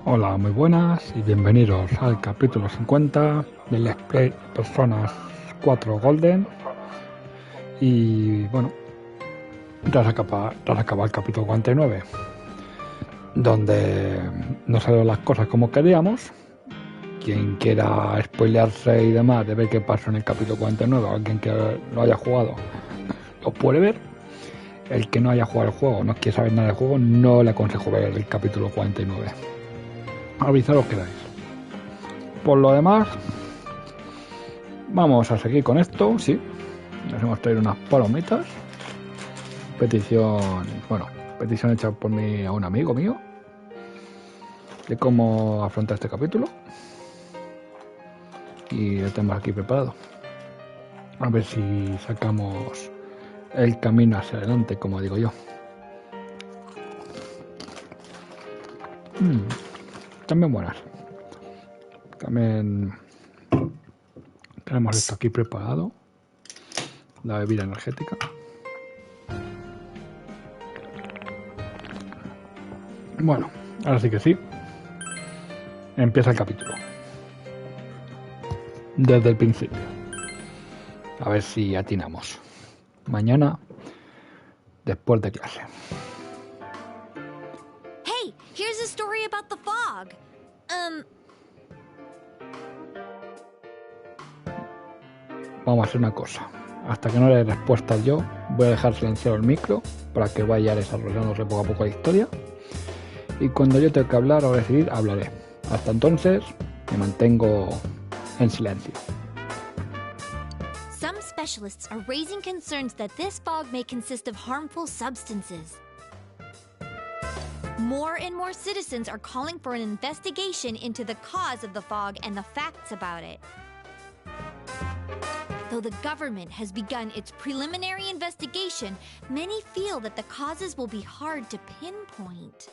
Hola, muy buenas y bienvenidos al capítulo 50 del Let's Play Personas 4 Golden. Y bueno, tras acabar el capítulo 49, donde no salieron las cosas como queríamos. Quien quiera spoilearse y demás de ver qué pasó en el capítulo 49, o alguien que lo haya jugado, lo puede ver. El que no haya jugado el juego, no quiere saber nada del juego, no le aconsejo ver el capítulo 49. Avisaros que dais. Por lo demás, vamos a seguir con esto, sí. Nos hemos traído unas palomitas. Petición hecha por mí a un amigo mío de cómo afrontar este capítulo. Y lo tenemos aquí preparado. A ver si sacamos el camino hacia adelante, como digo yo. También buenas. También tenemos esto aquí preparado. La bebida energética. Bueno, ahora sí que sí. Empieza el capítulo. Desde el principio. A ver si atinamos. Mañana, después de clase. Hey, here's a story about the fog. Vamos a hacer una cosa. Hasta que no le dé respuesta yo, voy a dejar silenciado el micro para que vaya desarrollándose poco a poco la historia. Y cuando yo tenga que hablar o decidir, hablaré. Hasta entonces, me mantengo en silencio. Some specialists are raising concerns that this fog may consist of harmful substances. More and more citizens are calling for an investigation into the cause of the fog and the facts about it. Though the government has begun its preliminary investigation, many feel that the causes will be hard to pinpoint.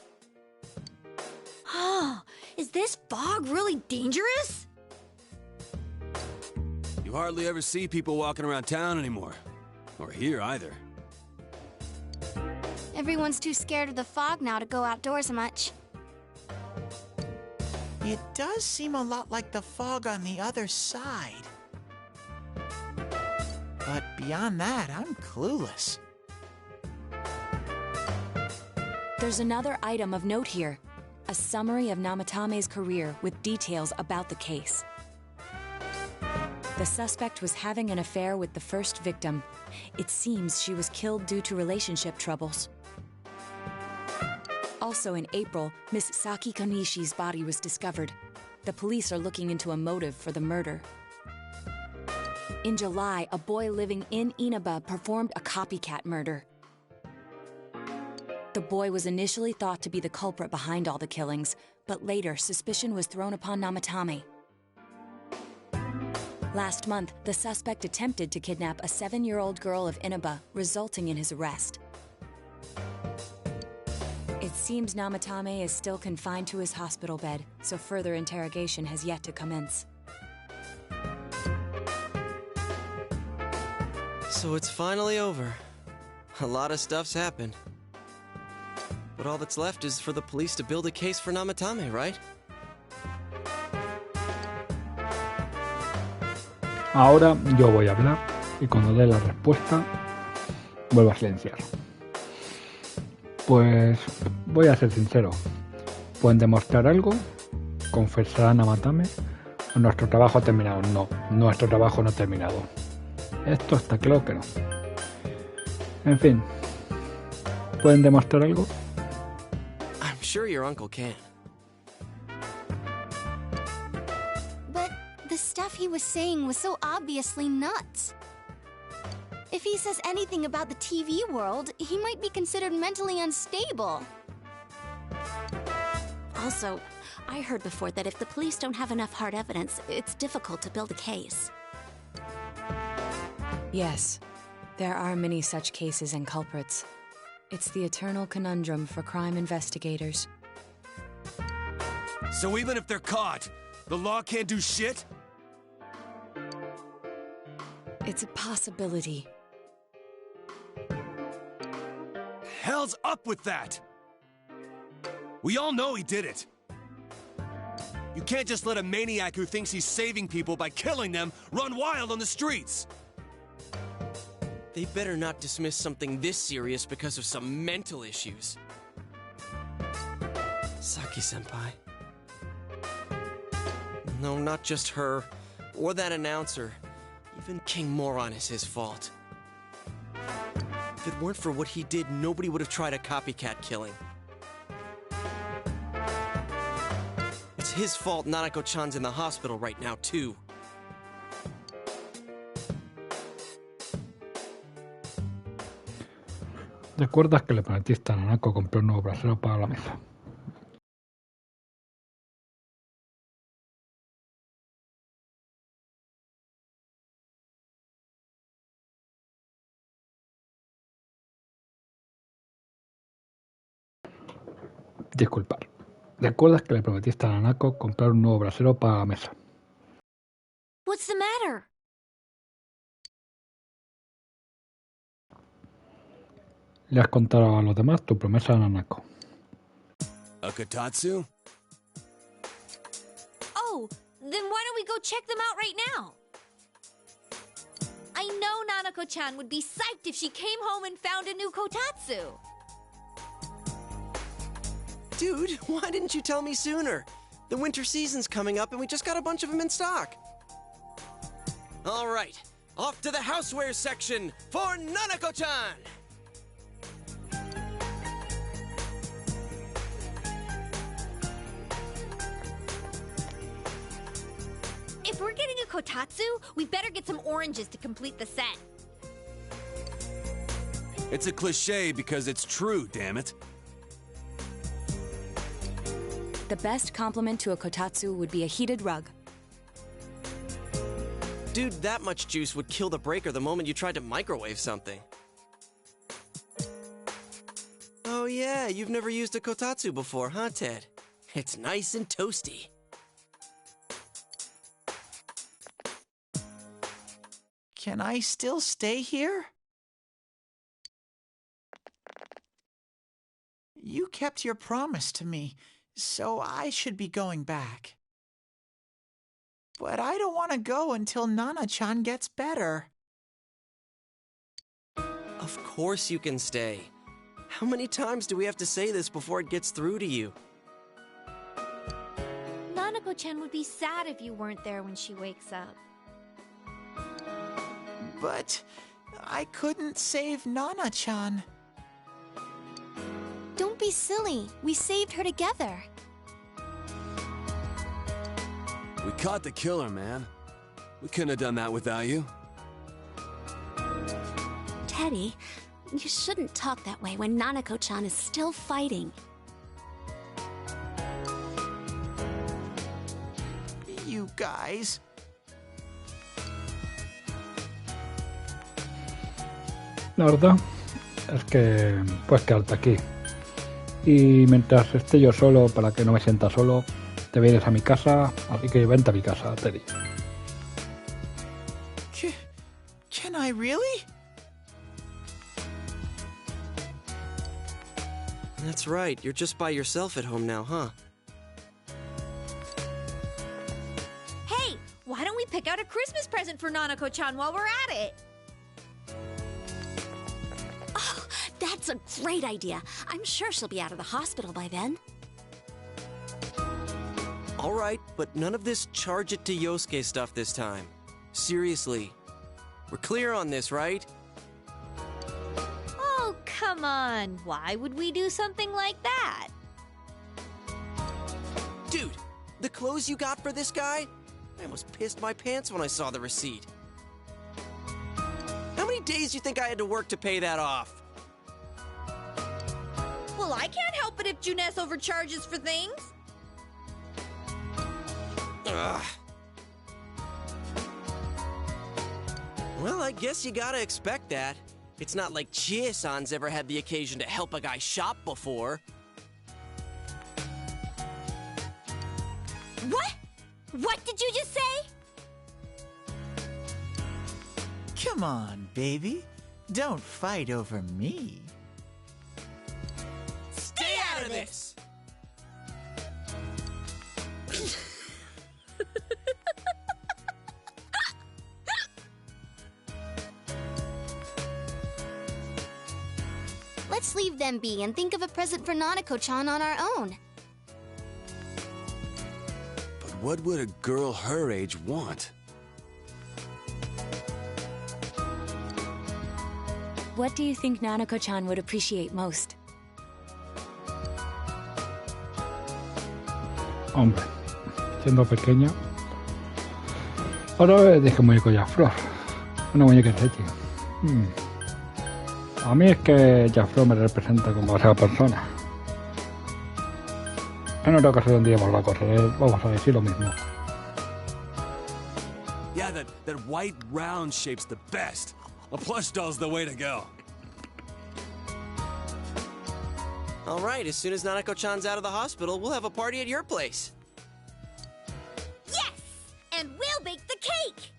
Is this fog really dangerous? You hardly ever see people walking around town anymore. Or here either. Everyone's too scared of the fog now to go outdoors much. It does seem a lot like the fog on the other side. But beyond that, I'm clueless. There's another item of note here. A summary of Namatame's career with details about the case. The suspect was having an affair with the first victim. It seems she was killed due to relationship troubles. Also in April, Miss Saki Kanishi's body was discovered. The police are looking into a motive for the murder. In July, a boy living in Inaba performed a copycat murder. The boy was initially thought to be the culprit behind all the killings, but later suspicion was thrown upon Namatame. Last month, the suspect attempted to kidnap a 7-year-old girl of Inaba, resulting in his arrest. It seems Namatame is still confined to his hospital bed, so further interrogation has yet to commence. So it's finally over. A lot of stuff's happened. But all that's left is for the police to build a case for Namatame, right? Ahora yo voy a hablar y cuando dé la respuesta vuelvo a silenciar. Pues voy a ser sincero. ¿Pueden demostrar algo? ¿Confesarán a Namatame? ¿O nuestro trabajo ha terminado? No, nuestro trabajo no ha terminado. Esto está claro que no. En fin, ¿pueden demostrar algo? I'm sure your uncle can. But the stuff he was saying was so obviously nuts. If he says anything about the TV world, he might be considered mentally unstable. Also, I heard before that if the police don't have enough hard evidence, it's difficult to build a case. Yes, there are many such cases and culprits. It's the eternal conundrum for crime investigators. So even if they're caught, the law can't do shit? It's a possibility. Hell's up with that? We all know he did it. You can't just let a maniac who thinks he's saving people by killing them run wild on the streets! They better not dismiss something this serious because of some mental issues. Saki-senpai. No, not just her, or that announcer. Even King Moron is his fault. If it weren't for what he did, nobody would have tried a copycat killing. It's his fault Nanako-chan's in the hospital right now, too. ¿Recuerdas que le prometiste a Nanako comprar un nuevo brasero para la mesa? Disculpar. ¿Recuerdas que le prometiste a Nanako comprar un nuevo brasero para la mesa? What's the matter? Le has contado a los demás tu promesa a Nanako. A kotatsu? Oh, then why don't we go check them out right now? I know Nanako-chan would be psyched if she came home and found a new kotatsu. Dude, why didn't you tell me sooner? The winter season's coming up and we just got a bunch of them in stock. All right, off to the housewares section for Nanako-chan! If we're getting a kotatsu, we better get some oranges to complete the set. It's a cliche because it's true, damn it. The best compliment to a kotatsu would be a heated rug. Dude, that much juice would kill the breaker the moment you tried to microwave something. Oh yeah, you've never used a kotatsu before, huh, Ted? It's nice and toasty. Can I still stay here? You kept your promise to me, so I should be going back. But I don't want to go until Nana-chan gets better. Of course you can stay. How many times do we have to say this before it gets through to you? Nanako-chan would be sad if you weren't there when she wakes up. But I couldn't save Nana-chan. Don't be silly. We saved her together. We caught the killer, man. We couldn't have done that without you. Teddy, you shouldn't talk that way when Nanako-chan is still fighting. You guys. La verdad es que puedes quedarte aquí. Y mientras esté yo solo, para que no me sienta solo, te vienes a mi casa, así que vente a mi casa, Teddy. Can I really? That's right, you're just by yourself at home now, huh? Hey, why don't we pick out a Christmas present for Nanako-chan while we're at it? Oh, that's a great idea. I'm sure she'll be out of the hospital by then. All right, but none of this charge it to Yosuke stuff this time. Seriously. We're clear on this, right? Oh, come on. Why would we do something like that? Dude, the clothes you got for this guy? I almost pissed my pants when I saw the receipt. How many days you think I had to work to pay that off? Well, I can't help it if Juness overcharges for things. Ugh. Well, I guess you gotta expect that. It's not like Chie-san's ever had the occasion to help a guy shop before. What? What did you just say? Come on, baby. Don't fight over me. Stay out of this! Let's leave them be and think of a present for Nanako-chan on our own. But what would a girl her age want? What do you think Nanako-chan would appreciate most? Hombre, siendo pequeña. Ahora dije muñeco Jack Frost. Una muñeca Techi. A mí es que Jack Frost me representa como esa persona. En otra ocasión diríamos la cosa, vamos a decir lo mismo. Yeah, that white round shape's the best. A plush doll's the way to go. All right, as soon as Nanako-chan's out of the hospital, we'll have a party at your place. Yes! And we'll bake the cake!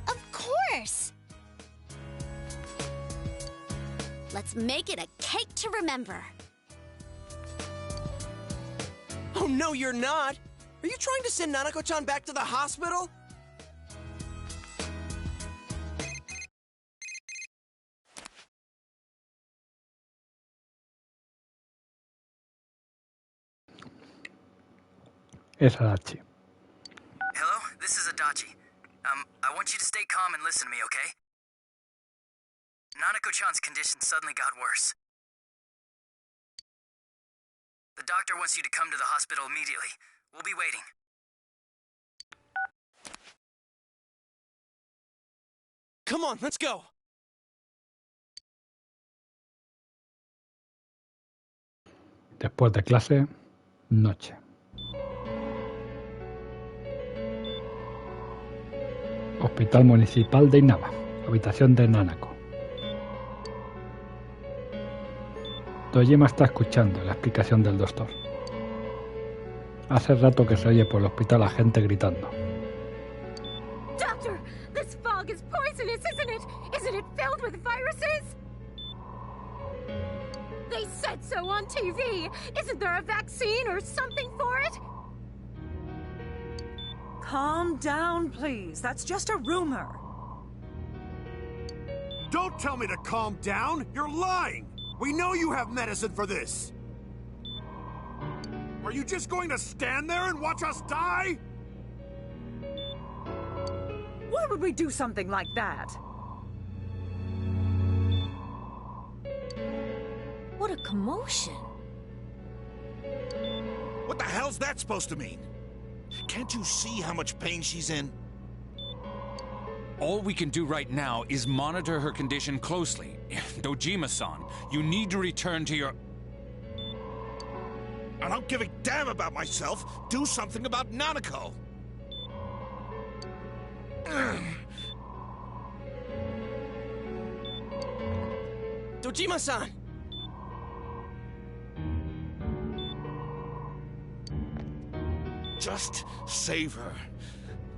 Of course! Let's make it a cake to remember. Oh, no, you're not. Are you trying to send Nanako-chan back to the hospital? Es Adachi. Hello, this is Adachi. I want you to stay calm and listen to me, okay? Nanako-chan's condition suddenly got worse. The doctor wants you to come to the hospital immediately. We'll be waiting. Come on, let's go. Después de clase, noche. Hospital Municipal de Inaba, habitación de Nanako. Dojima está escuchando la explicación del doctor. Hace rato que se oye por el hospital a gente gritando. Doctor, this fog is poisonous, isn't it? Isn't it filled with viruses? They said so on TV. Isn't there a vaccine or something for it? Calm down, please. That's just a rumor. Don't tell me to calm down! You're lying! We know you have medicine for this! Are you just going to stand there and watch us die? Why would we do something like that? What a commotion. What the hell's that supposed to mean? Can't you see how much pain she's in? All we can do right now is monitor her condition closely. Dojima-san, you need to return to your... I don't give a damn about myself. Do something about Nanako. Dojima-san! Just save her.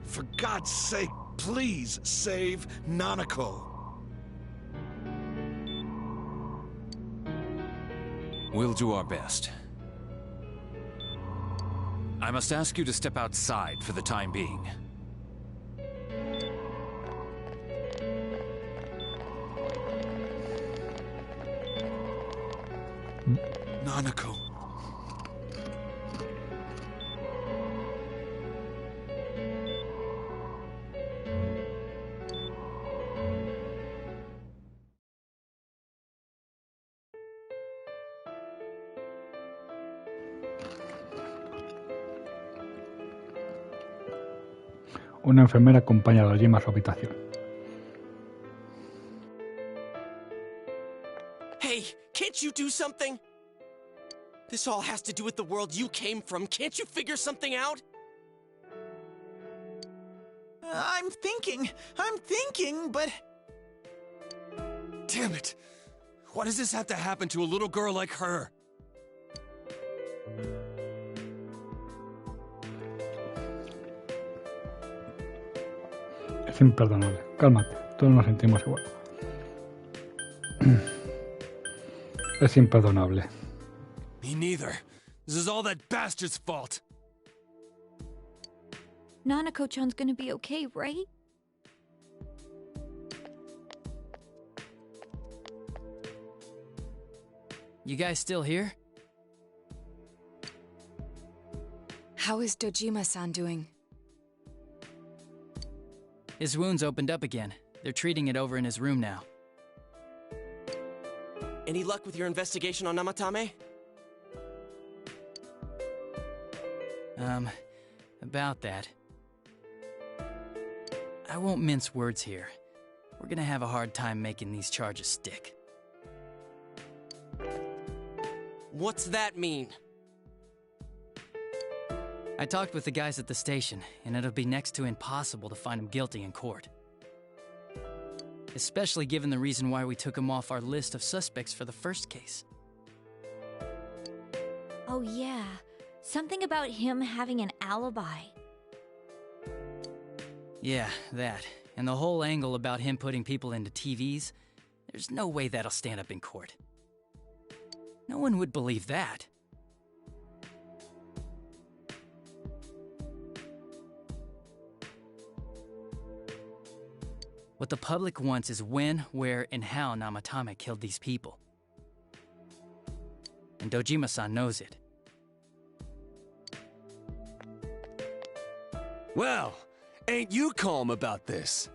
For God's sake, please save Nanako. We'll do our best. I must ask you to step outside for the time being. Nanako. Una enfermera acompaña a Dojima a su habitación. Hey, can't you do something? This all has to do with the world you came from. Can't you figure something out? I'm thinking, but... Damn it! Why does this have to happen to a little girl like her? Es imperdonable. Cálmate, todos nos sentimos igual. Es imperdonable. Me neither. This is all that bastard's fault. Nanako-chan's gonna be okay, right? You guys still here? How is Dojima-san doing? His wounds opened up again. They're treating it over in his room now. Any luck with your investigation on Namatame? About that. I won't mince words here. We're gonna have a hard time making these charges stick. What's that mean? I talked with the guys at the station, and it'll be next to impossible to find him guilty in court. Especially given the reason why we took him off our list of suspects for the first case. Oh yeah, something about him having an alibi. Yeah, that. And the whole angle about him putting people into TVs, there's no way that'll stand up in court. No one would believe that. What the public wants is when, where, and how Namatame killed these people. And Dojima-san knows it. Well, ain't you calm about this?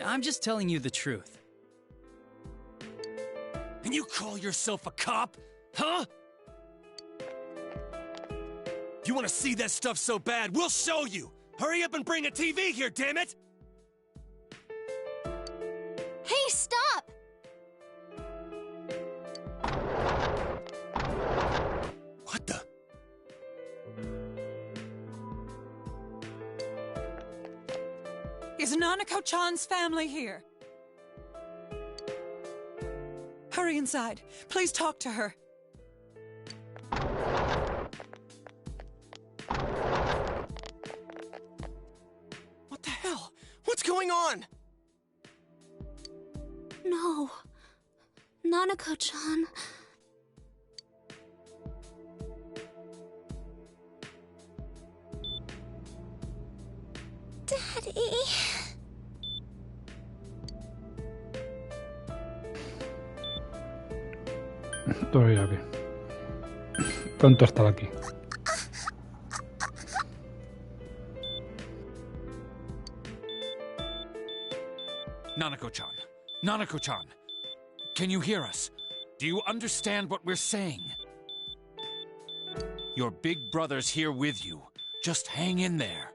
I'm just telling you the truth. And you call yourself a cop? Huh? You want to see that stuff so bad, we'll show you! Hurry up and bring a TV here, damn it! Hey, stop! What the? Is Nanako-chan's family here? Hurry inside. Please talk to her. What the hell? What's going on? No. Nanako-chan. Daddy. Estoy aquí. Pronto estará aquí. Nanako-chan. Nanako-chan. Can you hear us? Do you understand what we're saying? Your big brother's here with you. Just hang in there.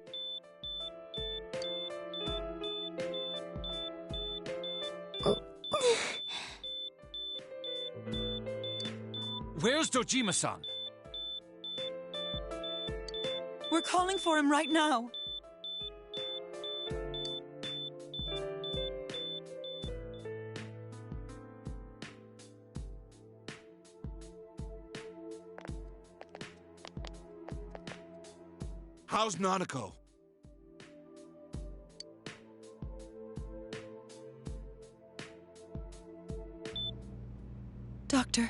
Where's Dojima-san? We're calling for him right now. How's Nanako? Doctor.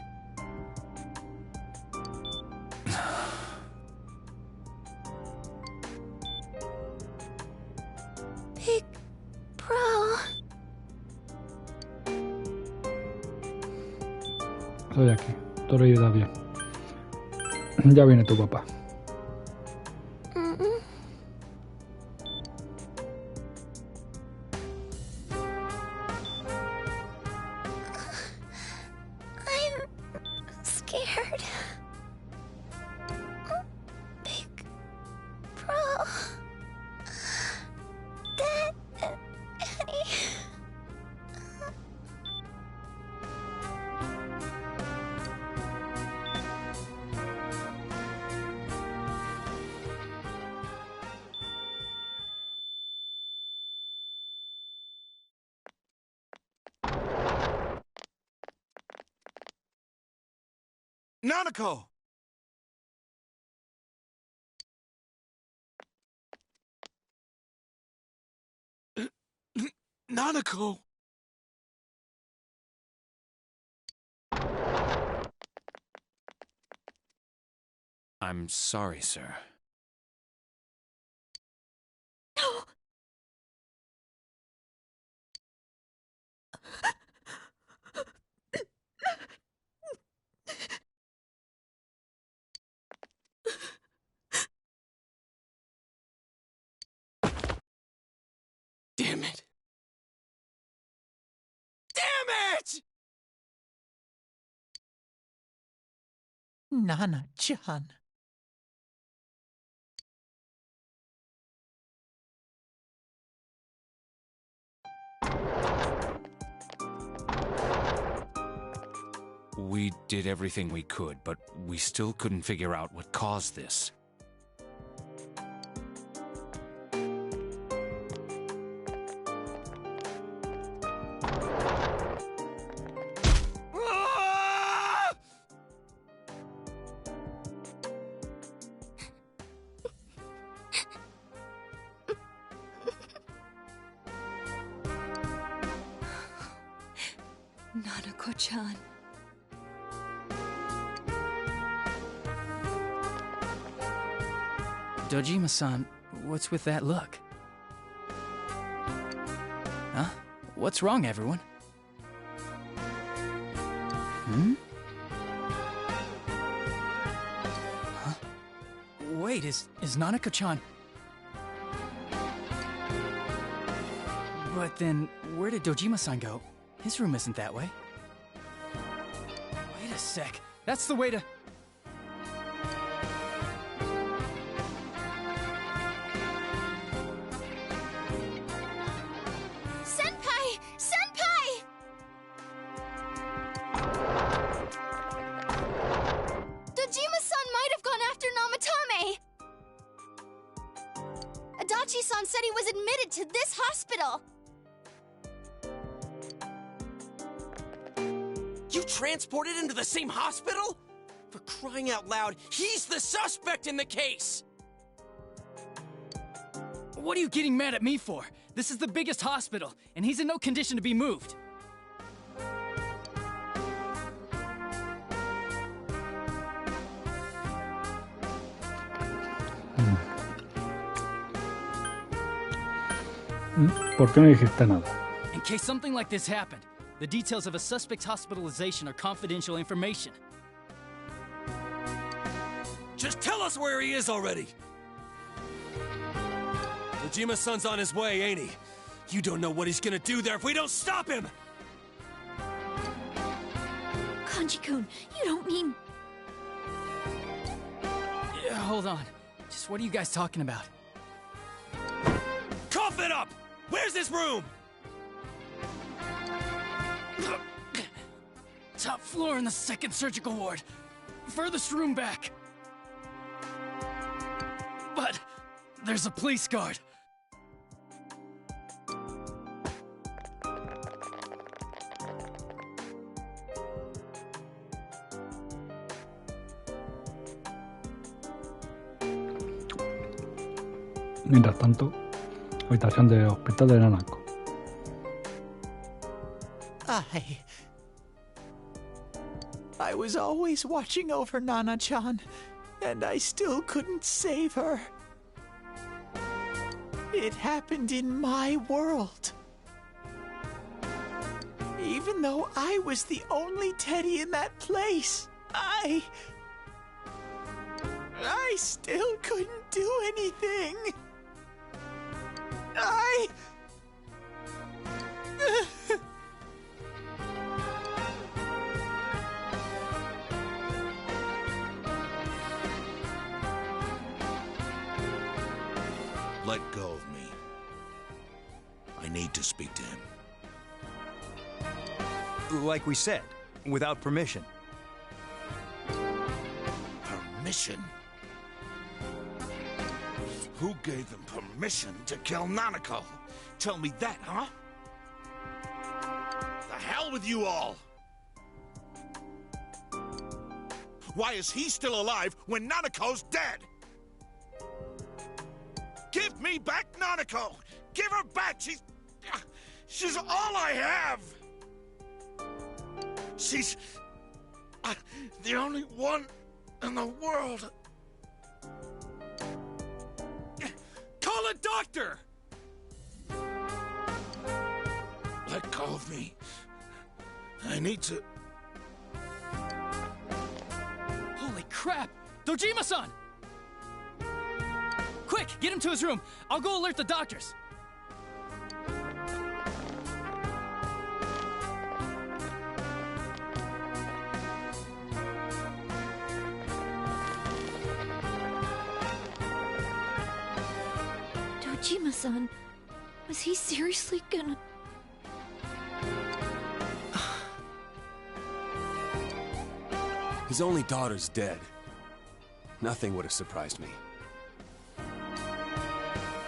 Big bro. Estoy aquí. Todo irá bien. Ya viene tu papá. Scared. Big bro. Dad and Annie. Nanako! Nanako! I'm sorry, sir. Damn it! Damn it! Nana-chan. We did everything we could, but we still couldn't figure out what caused this. Nanako-chan. Dojima-san, what's with that look? Huh? What's wrong, everyone? Hmm? Huh? Wait, is Nanako-chan... But then, where did Dojima-san go? His room isn't that way. Wait a sec. That's the way to... Senpai! Senpai! Dojima-san might have gone after Namatame! Adachi-san said he was admitted to this hospital! You transported him to the same hospital? For crying out loud, he's the suspect in the case! What are you getting mad at me for? This is the biggest hospital, and he's in no condition to be moved. ¿Por qué no dijiste nada? In case something like this happened, the details of a suspect's hospitalization are confidential information. Just tell us where he is already! Dojima-san's on his way, ain't he? You don't know what he's gonna do there if we don't stop him! Kanji-kun, you don't mean... Yeah, hold on. Just what are you guys talking about? Cough it up! Where's this room? Top floor in the second surgical ward. Furthest room back. But there's a police guard. Mientras tanto, habitación de hospital de Nanako. I was always watching over Nana-chan, and I still couldn't save her. It happened in my world. Even though I was the only Teddy in that place, I still couldn't do anything. Let go of me. I need to speak to him. Like we said, without permission. Permission? Who gave them permission to kill Nanako? Tell me that, huh? The hell with you all! Why is he still alive when Nanako's dead? Give me back Nanako! Give her back! She's all I have! She's the only one in the world. Call a doctor! Let go of me. I need to... Holy crap! Dojima-san! Quick, get him to his room. I'll go alert the doctors. Ujima-san, was he seriously gonna... His only daughter's dead. Nothing would have surprised me.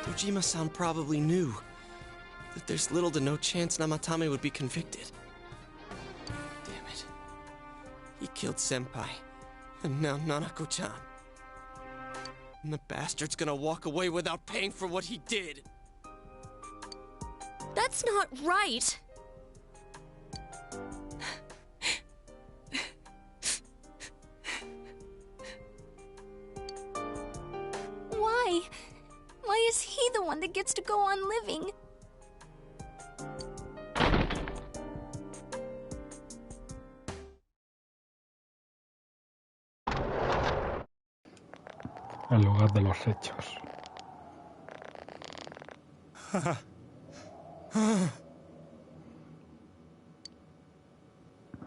Ujima-san probably knew that there's little to no chance Namatame would be convicted. Damn it. He killed Senpai, and now Nanako-chan. And the bastard's gonna walk away without paying for what he did. That's not right! Why? Why is he the one that gets to go on living? El lugar de los hechos.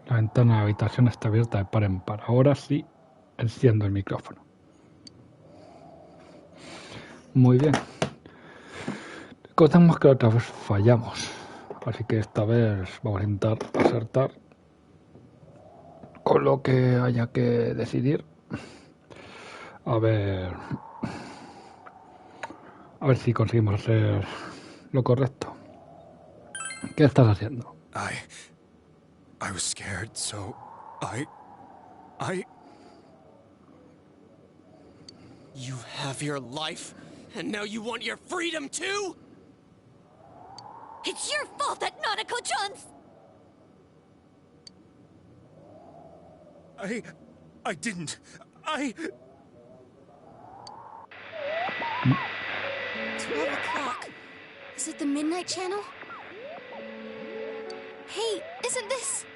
La ventana de la habitación está abierta de par en par. Ahora sí, enciendo el micrófono. Muy bien. Recordemos que otra vez fallamos. Así que esta vez vamos a intentar acertar con lo que haya que decidir. A ver si conseguimos hacer lo correcto. ¿Qué estás haciendo? I was scared, so I... You have your life, and now you want your freedom too? It's your fault that Nanako-chan's... I didn't. 12 o'clock. Is it the Midnight Channel? Hey, isn't this...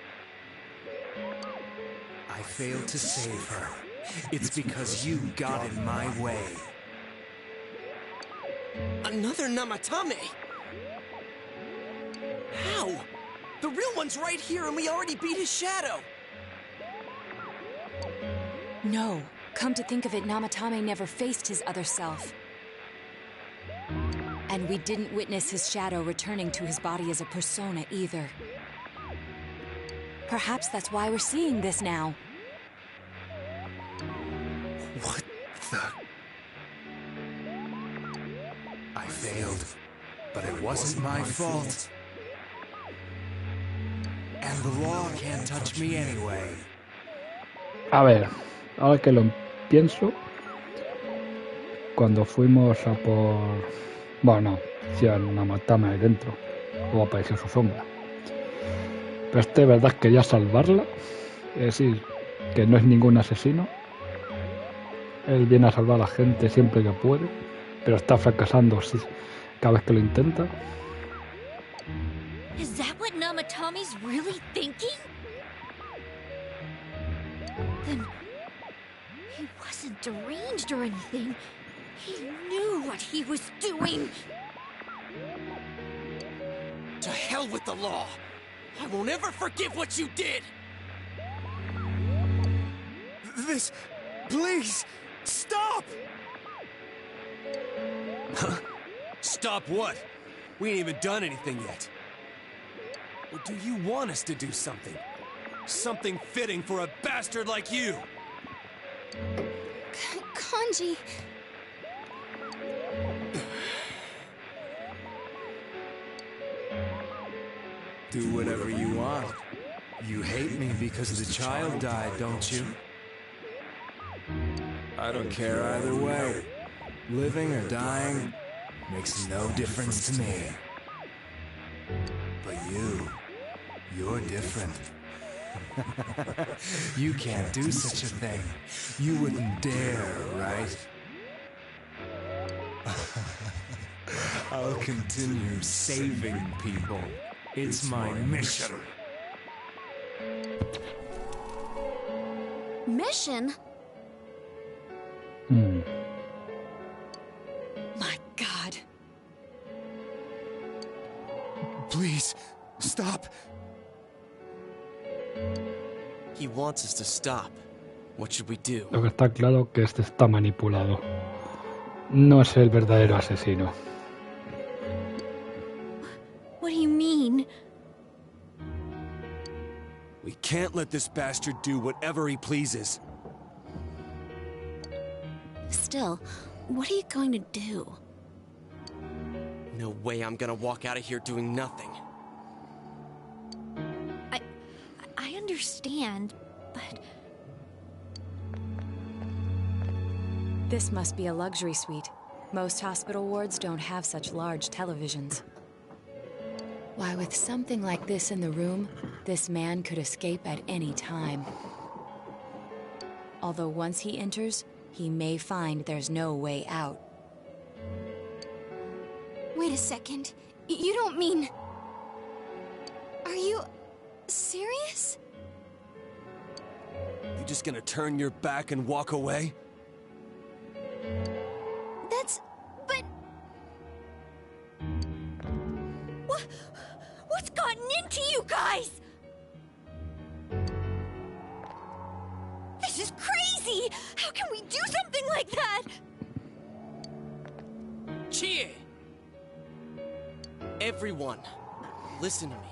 I failed to save her. It's because you got in my way. Another Namatame? How? The real one's right here and we already beat his shadow. No. Come to think of it, Namatame never faced his other self. And we didn't witness his shadow returning to his body as a persona either. Perhaps that's why we're seeing this now. What the... I failed, but it wasn't my fault. And the law can't touch me anyway. A ver, ahora que lo pienso, cuando fuimos a por... Bueno, si a Namatame ahí dentro, o apareció su sombra. Pero de verdad quería salvarla, es decir, que no es ningún asesino. Él viene a salvar a la gente siempre que puede, pero está fracasando cada vez que lo intenta. Is that what Namatame's really thinking? Then he wasn't deranged or anything. He knew what he was doing. To hell with the law. I won't ever forgive what you did. This... Please! Stop! Huh? Stop what? We ain't even done anything yet. Or do you want us to do something? Something fitting for a bastard like you! Kanji... Do whatever you want. You hate me because the child died, don't you? I don't care either way. Living or dying makes no difference to me. But you're different. You can't do such a thing. You wouldn't dare, right? I'll continue saving people. It's my mission. Mission? My God. Please, stop. He wants us to stop. What should we do? Lo que está claro que este está manipulado. No es el verdadero asesino. can't let this bastard do whatever he pleases. Still, what are you going to do? No way I'm gonna walk out of here doing nothing. I understand, but... This must be a luxury suite. Most hospital wards don't have such large televisions. Why, with something like this in the room, this man could escape at any time. Although once he enters, he may find there's no way out. Wait a second. You don't mean... Are you... serious? You just gonna turn your back and walk away? That's... but... What's gotten into you guys? This is crazy! How can we do something like that? Cheer! Everyone, listen to me.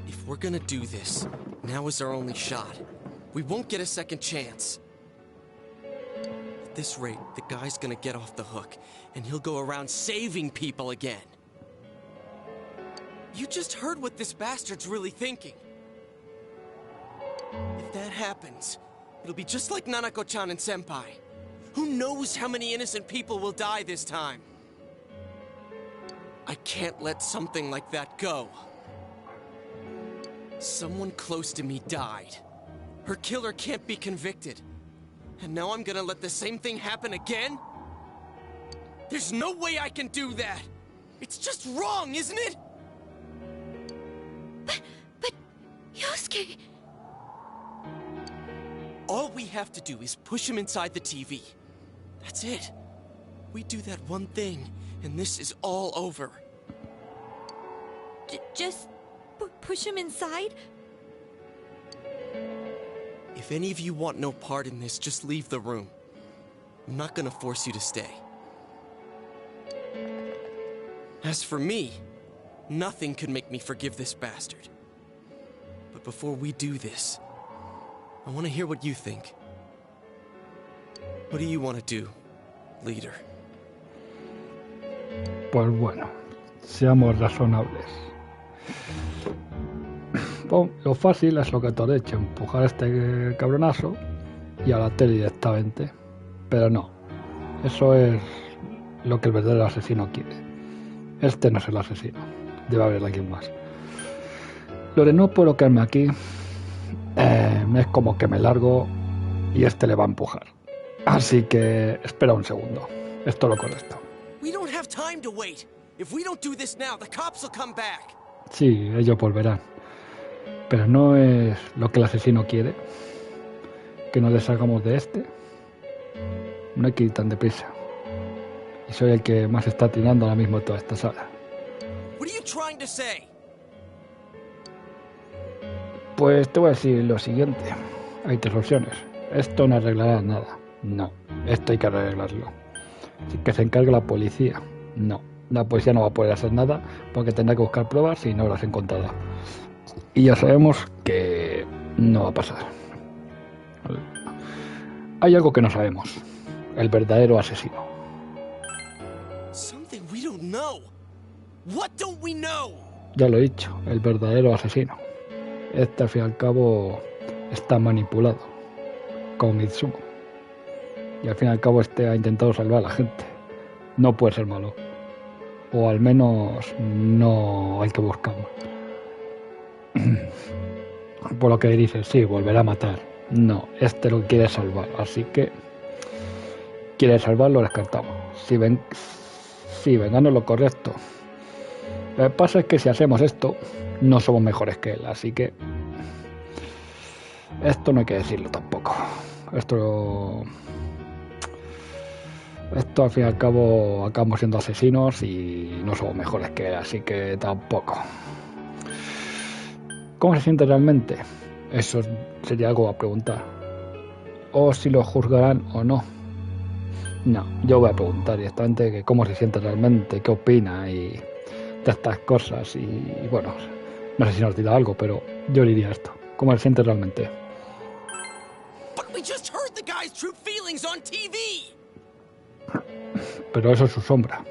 If we're gonna do this, now is our only shot. We won't get a second chance. At this rate, the guy's gonna get off the hook, and he'll go around saving people again. You just heard what this bastard's really thinking. If that happens, it'll be just like Nanako-chan and Senpai. Who knows how many innocent people will die this time? I can't let something like that go. Someone close to me died. Her killer can't be convicted. And now I'm gonna let the same thing happen again? There's no way I can do that! It's just wrong, isn't it? But... Yosuke... All we have to do is push him inside the TV. That's it. We do that one thing, and this is all over. Just... push him inside? If any of you want no part in this, just leave the room. I'm not gonna force you to stay. As for me, nothing could make me forgive this bastard. But before we do this, I want to hear what you think. What do you want to do, leader? Pues bueno, seamos razonables. Lo fácil es lo que tú has hecho, empujar a este cabronazo y a la tele directamente. Pero no, eso es lo que el verdadero asesino quiere. Este no es el asesino, debe haber alguien más. Lo de no puedo quedarme aquí es como que me largo y este le va a empujar. Así que espera un segundo, esto es lo correcto. We don't have time to wait. If we don't do this now, the cops will come back. Sí, ellos volverán. Pero no es lo que el asesino quiere. Que nos deshagamos de este. No hay que ir tan deprisa. Y soy el que más está tirando ahora mismo toda esta sala. What are you trying to say? Pues te voy a decir lo siguiente. Hay tres opciones. Esto no arreglará nada. No. Esto hay que arreglarlo. Así que se encargue la policía. No. La policía no va a poder hacer nada porque tendrá que buscar pruebas y no las encontrará. Y ya sabemos que no va a pasar. Hay algo que no sabemos. El verdadero asesino. Something we don't know. What don't we know? Ya lo he dicho, el verdadero asesino. Este al fin y al cabo está manipulado. Como Mitsumo. Y al fin y al cabo este ha intentado salvar a la gente. No puede ser malo. O al menos no hay que buscarlo. Por lo que dice, sí, volverá a matar. No, este lo quiere salvar. Así que quiere salvarlo, lo descartamos. Si vengamos lo correcto. Lo que pasa es que si hacemos esto, no somos mejores que él. Así que esto no hay que decirlo tampoco. Esto al fin y al cabo acabamos siendo asesinos y no somos mejores que él, así que tampoco. ¿Cómo se siente realmente? Eso sería algo a preguntar. O si lo juzgarán o no. No, yo voy a preguntar directamente que cómo se siente realmente, qué opina y de estas cosas. Y bueno, No sé si nos dirá algo, pero yo diría esto. ¿Cómo se siente realmente? But we just heard the guy's true feelings on TV. Pero eso es su sombra.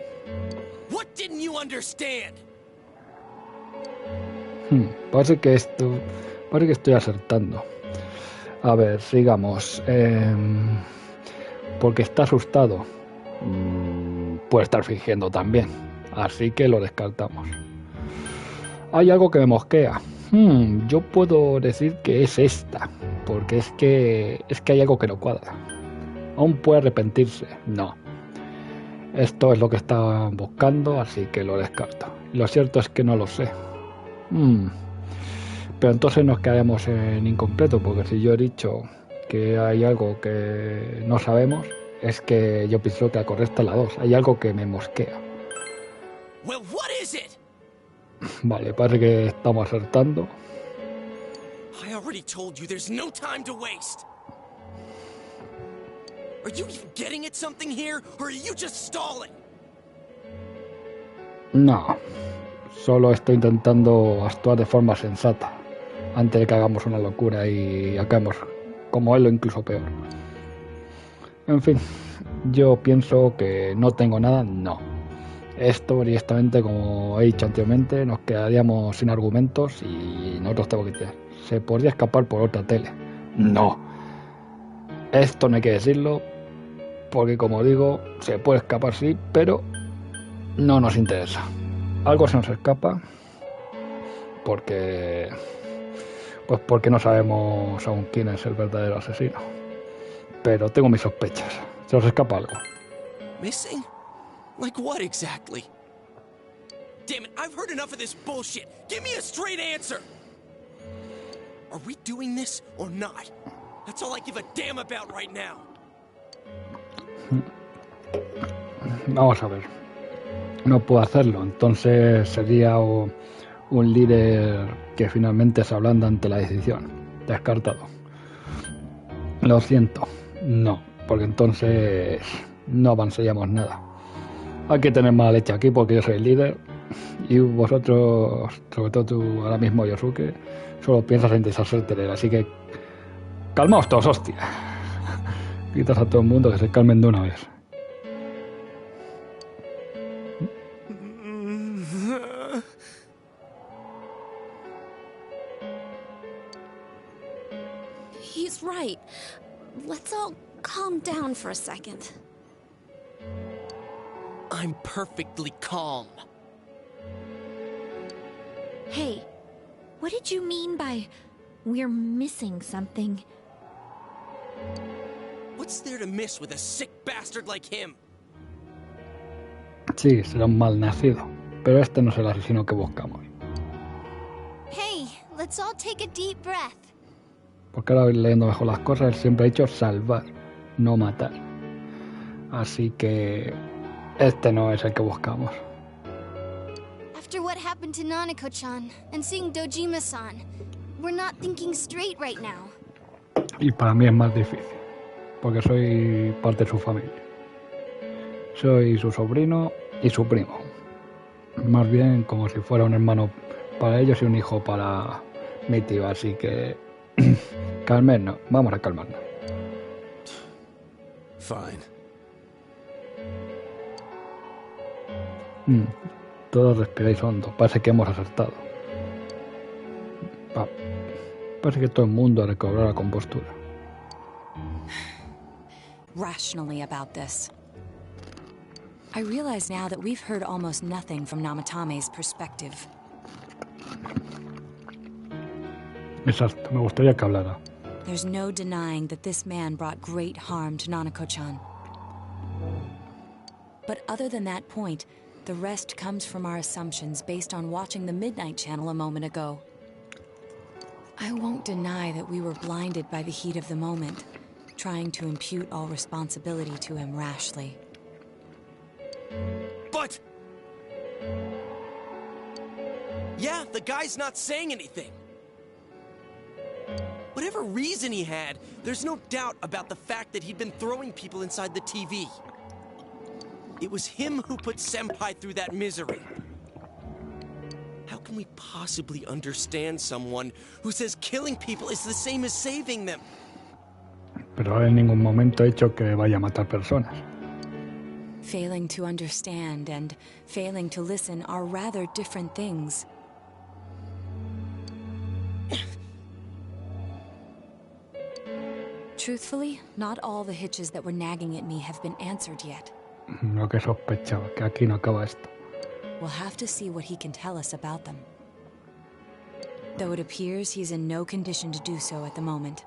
What didn't you understand? Parece que estoy acertando. A ver, sigamos. Porque está asustado. Puede estar fingiendo también. Así que lo descartamos. Hay algo que me mosquea. Yo puedo decir que es esta. Porque es que hay algo que no cuadra. Aún puede arrepentirse. No. Esto es lo que está buscando, así que lo descarto. Lo cierto es que no lo sé. Pero entonces nos quedaremos en incompleto, porque si yo he dicho que hay algo que no sabemos, es que yo pienso que la correcta es la 2. Hay algo que me mosquea. Well, what is it? Vale, parece que estamos acertando. I already told you there's no time to waste. Are you even getting at something here, or are you just stalling? No, solo estoy intentando actuar de forma sensata antes de que hagamos una locura y acabemos como él o incluso peor. En fin, yo pienso que no tengo nada, no. Esto directamente, como he dicho anteriormente, nos quedaríamos sin argumentos y nosotros tenemos que decir, ¿se podría escapar por otra tele? No. Esto no hay que decirlo, porque como digo, se puede escapar sí, pero no nos interesa. Algo se nos escapa porque no sabemos aún quién es el verdadero asesino. Pero tengo mis sospechas. Se nos escapa algo. Missing? Like what exactly? Damn it, I've heard enough of this bullshit. Give me a straight answer. Are we doing this or not? That's all I give a damn about right now. Vamos a ver. No puedo hacerlo, entonces sería un líder que finalmente se ablanda ante la decisión. Descartado. Lo siento, no, porque entonces no avanzaríamos nada. Hay que tener mala leche aquí porque yo soy el líder y vosotros, sobre todo tú ahora mismo, Yosuke, solo piensas en deshacerte, así que calmaos todos, hostia. Gritas a todo el mundo que se calmen de una vez. He's right. Let's all calm down for a second. I'm perfectly calm. Hey, what did you mean by we're missing something? What's there to miss with a sick bastard like him? Sí, será un mal nacido, pero este no es el asesino que buscamos. Hey, let's all take a deep breath. Porque ahora leyendo mejor las cosas, él siempre ha dicho salvar, no matar. Así que este no es el que buscamos. After what happened to Nanako-chan and seeing Dojima-san, we're not thinking straight right now. Y para mí es más difícil, porque soy parte de su familia. Soy su sobrino y su primo. Más bien como si fuera un hermano para ellos y un hijo para mi tío, así que calmernos, vamos a calmarnos. Fine. Todos respiráis hondo, parece que hemos acertado. Parece que todo el mundo ha recobrado la compostura. Rationally about this. I realize now that we've heard almost nothing from Namatame's perspective. Exacto, me gustaría que hablara. There's no denying that this man brought great harm to Nanako-chan. But other than that point, the rest comes from our assumptions based on watching the Midnight Channel a moment ago. I won't deny that we were blinded by the heat of the moment, trying to impute all responsibility to him rashly. But... yeah, the guy's not saying anything. Whatever reason he had, there's no doubt about the fact that he'd been throwing people inside the TV. It was him who put Senpai through that misery. How can can we possibly understand someone who says killing people is the same as saving them? Pero ahora en ningún momento he hecho que vaya a matar personas. Failing to understand and failing to listen are rather different things. Truthfully, not all the hitches that were nagging at me have been answered yet. Lo que sospechaba, que aquí no acaba esto. We'll have to see what he can tell us about them. Though it appears he's in no condition to do so at the moment.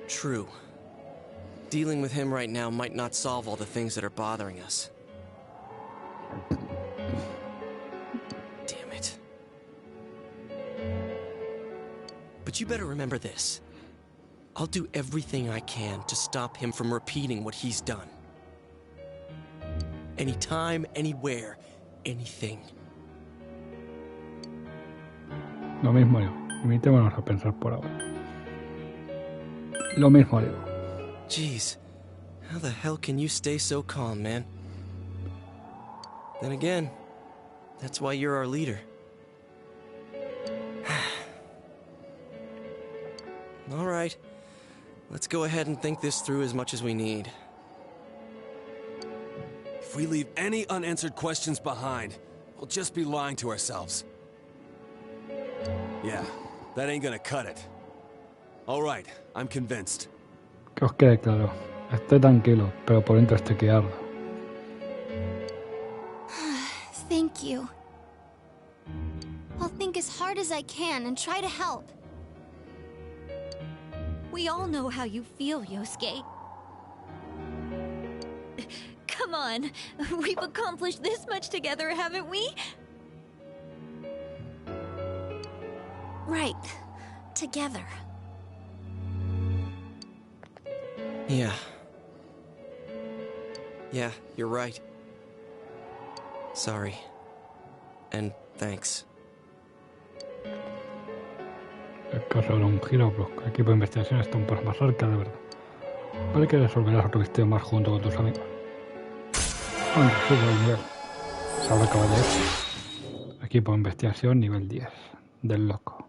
True. Dealing with him right now might not solve all the things that are bothering us. Damn it. But you better remember this. I'll do everything I can to stop him from repeating what he's done. Anytime, anywhere, anything. Lo mismo digo. Limitémonos a pensar por ahora. Lo mismo digo. Jeez, how the hell can you stay so calm, man? Then again, that's why you're our leader. All right, let's go ahead and think this through as much as we need. If we leave any unanswered questions behind, we'll just be lying to ourselves. Yeah, that ain't gonna cut it. All right, I'm convinced. Que os quede claro. Estoy tranquilo, pero por dentro estoy que ardo. Thank you. I'll think as hard as I can and try to help. We all know how you feel, Yosuke. Come on, we've accomplished this much together, haven't we? Right. Together. Yeah. Yeah, you're right. Sorry. And thanks. El caso era un giro brusco. El equipo de investigación está un poco más cerca, de verdad. Vale que resolverás otro misterio más junto con tus amigos. Bueno, subo el nivel. Se habrá acabado de esto. Equipo de investigación nivel 10. Del loco.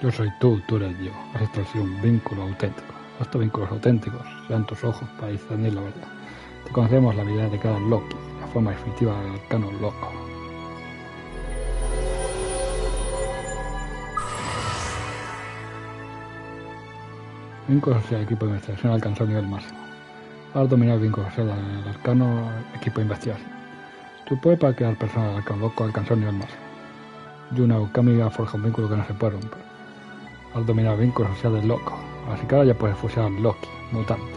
Yo soy tú, tú eres yo. Has establecido un vínculo auténtico. Estos vínculos auténticos sean tus ojos para discernir la verdad. Te conocemos la habilidad de cada Loki, la forma definitiva del arcano loco. Vínculo social, equipo de investigación alcanzó el nivel máximo. Has dominado el vínculo social del arcano, equipo de investigación. Tu poder para crear personas del arcano loco alcanzó el nivel máximo. Yuna Okami ha forjado un vínculo que no se puede romper. Has dominado el vínculo social del loco. Así que ahora ya puedes fusionar Loki, mutante.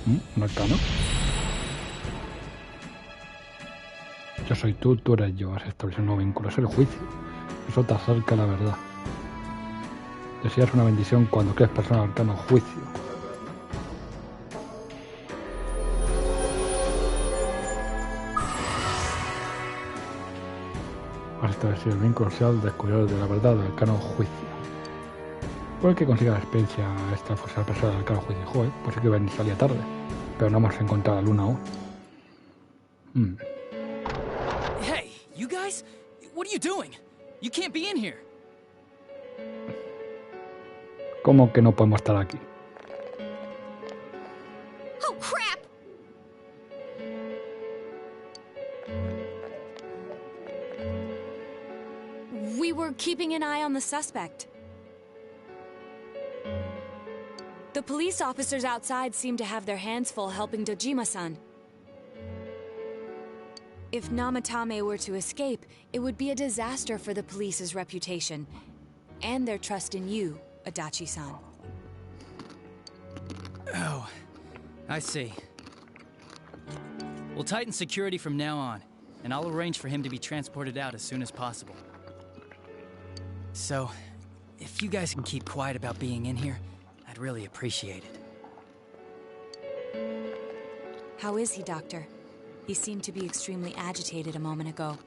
¿Un arcano? Yo soy tú, tú eres yo. Has establecido un nuevo vínculo. Es el juicio. Eso te acerca a la verdad. Deseas una bendición cuando crees persona del arcano juicio. Has establecido el vínculo social descubridor de la verdad del arcano juicio. Puede que consiga la experiencia esta fusión persona del arcano juicio. Joder, pues sí que ven salía tarde. Pero no hemos encontrado a la luna aún. Hey, you guys? What are you doing? You can't be in here. ¿Cómo que no podemos estar aquí? Oh, crap! We were keeping an eye on the suspect. The police officers outside seem to have their hands full helping Dojima-san. If Namatame were to escape, it would be a disaster for the police's reputation, and their trust in you, Adachi-san. Oh, I see. We'll tighten security from now on, and I'll arrange for him to be transported out as soon as possible. So, if you guys can keep quiet about being in here, I'd really appreciate it. How is he, Doctor? He seemed to be extremely agitated a moment ago.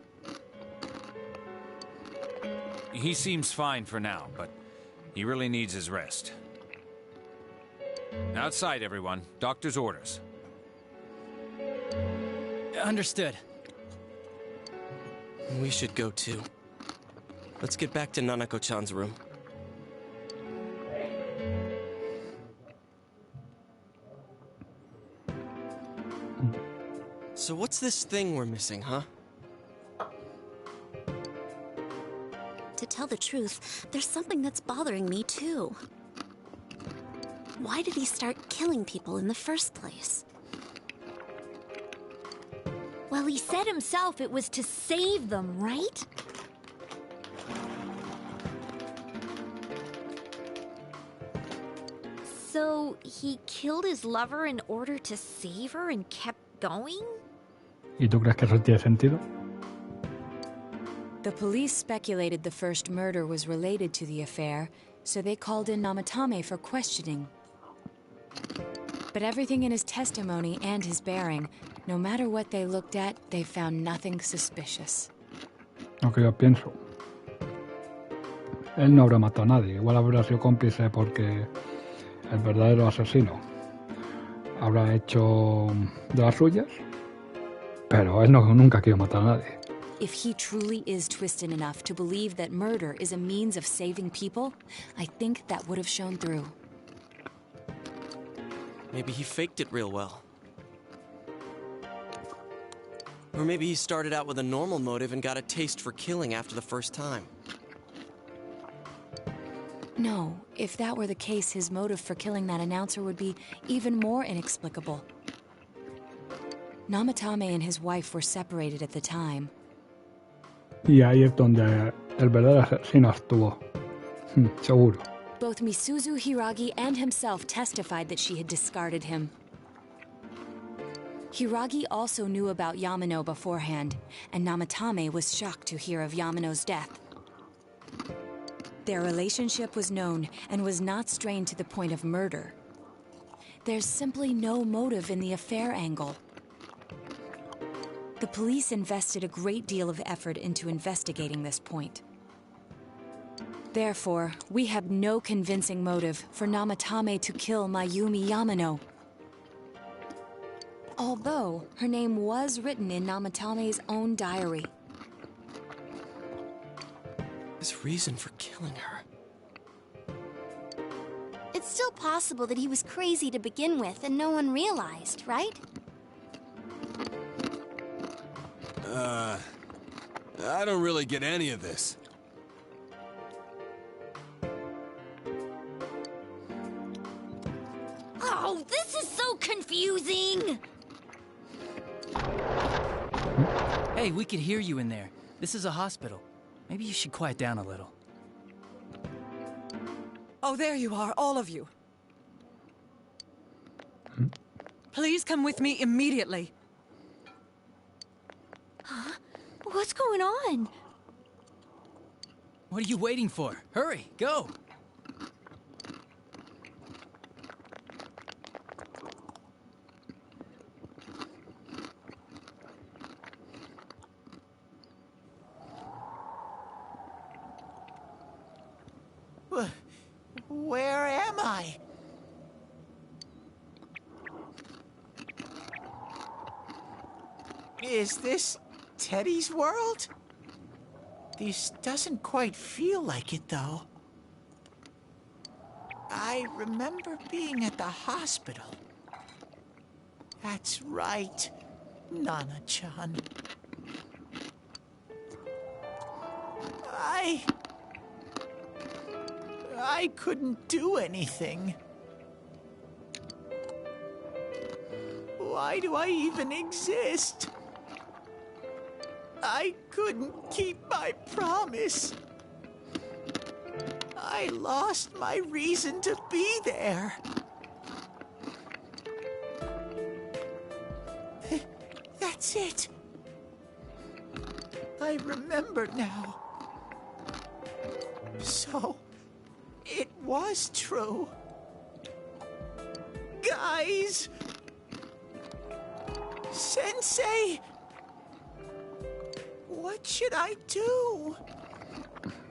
He seems fine for now, but he really needs his rest. Outside, everyone. Doctor's orders. Understood. We should go too. Let's get back to Nanako-chan's room. So what's this thing we're missing, huh? To tell the truth, there's something that's bothering me too. Why did he start killing people in the first place? Well, he said himself it was to save them, right? So, he killed his lover in order to save her and kept going? ¿Y tú crees que eso tiene sentido? The police speculated the first murder was related to the affair, so they called in Namatame for questioning. But everything in his testimony and his bearing, no matter what they looked at, they found nothing suspicious. Lo que yo pienso. Él no habrá matado a nadie. Igual habrá sido cómplice porque el verdadero asesino habrá hecho de las suyas, pero él nunca quiso matar a nadie. If he truly is twisted enough to believe that murder is a means of saving people, I think that would have shown through. Maybe he faked it real well. Or maybe he started out with a normal motive and got a taste for killing after the first time. No, if that were the case, his motive for killing that announcer would be even more inexplicable. Namatame and his wife were separated at the time. Y ahí es donde el verdadero asesino actuó. Seguro. Both Misuzu Hiragi and himself testified that she had discarded him. Hiragi also knew about Yamano beforehand, and Namatame was shocked to hear of Yamano's death. Their relationship was known and was not strained to the point of murder. There's simply no motive in the affair angle. The police invested a great deal of effort into investigating this point. Therefore, we have no convincing motive for Namatame to kill Mayumi Yamano. Although her name was written in Namatame's own diary. His reason for killing her. It's still possible that he was crazy to begin with and no one realized, right? I don't really get any of this. Oh, this is so confusing! Hey, we could hear you in there. This is a hospital. Maybe you should quiet down a little. Oh, there you are, all of you. Please come with me immediately. Huh? What's going on? What are you waiting for? Hurry, go! Where am I? Is this Teddy's world? This doesn't quite feel like it, though. I remember being at the hospital. That's right, Nana-chan. I couldn't do anything. Why do I even exist? I couldn't keep my promise. I lost my reason to be there. That's it. I remember now. So, it was true. Guys! Sensei! What should I do?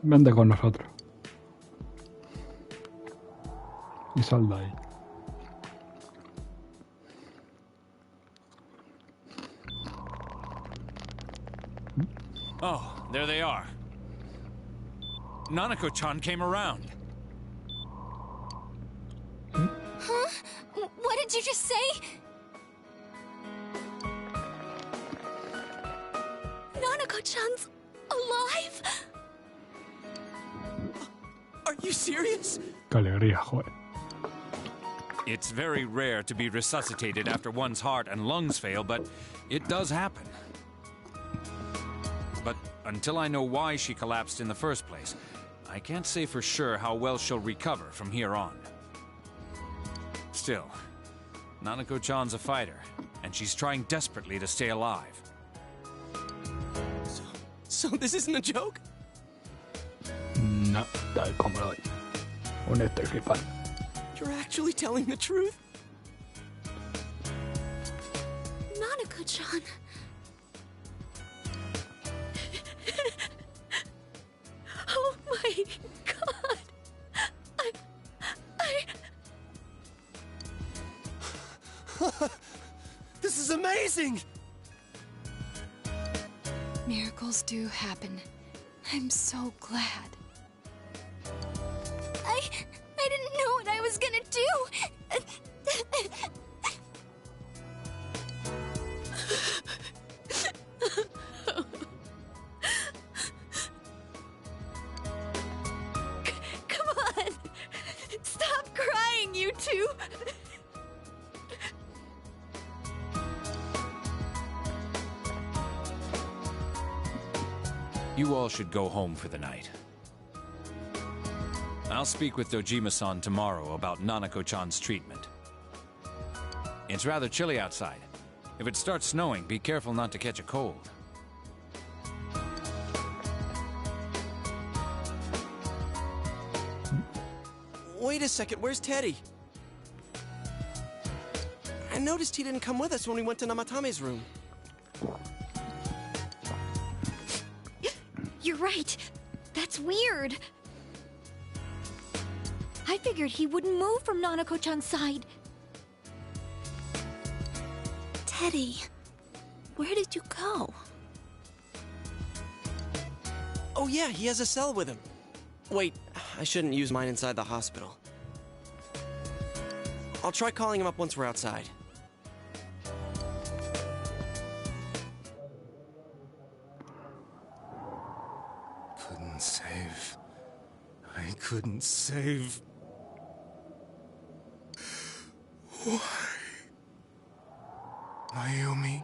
Vente con nosotros. Y sal de ahí. Oh, there they are. Nanako-chan came around. Huh? What did you just say? Nanako-chan's alive? Are you serious? Qué alegría, joder. It's very rare to be resuscitated after one's heart and lungs fail, but it does happen. But until I know why she collapsed in the first place, I can't say for sure how well she'll recover from here on. Still, Nanako-chan's a fighter, and she's trying desperately to stay alive. So this isn't a joke? No, tal como lo doy. Un estricifal. You're actually telling the truth? Nanako-chan. Oh my god. This is amazing! Miracles do happen. I'm so glad. I didn't know what I was gonna do. Come on. Stop crying, you two. You all should go home for the night. I'll speak with Dojima-san tomorrow about Nanako-chan's treatment. It's rather chilly outside. If it starts snowing, be careful not to catch a cold. Wait a second, where's Teddy? I noticed he didn't come with us when we went to Namatame's room. You're right. That's weird. I figured he wouldn't move from Nanako-chan's side. Teddy, where did you go? Oh yeah, he has a cell with him. Wait, I shouldn't use mine inside the hospital. I'll try calling him up once we're outside. Couldn't save. I couldn't save. Why? Mayumi.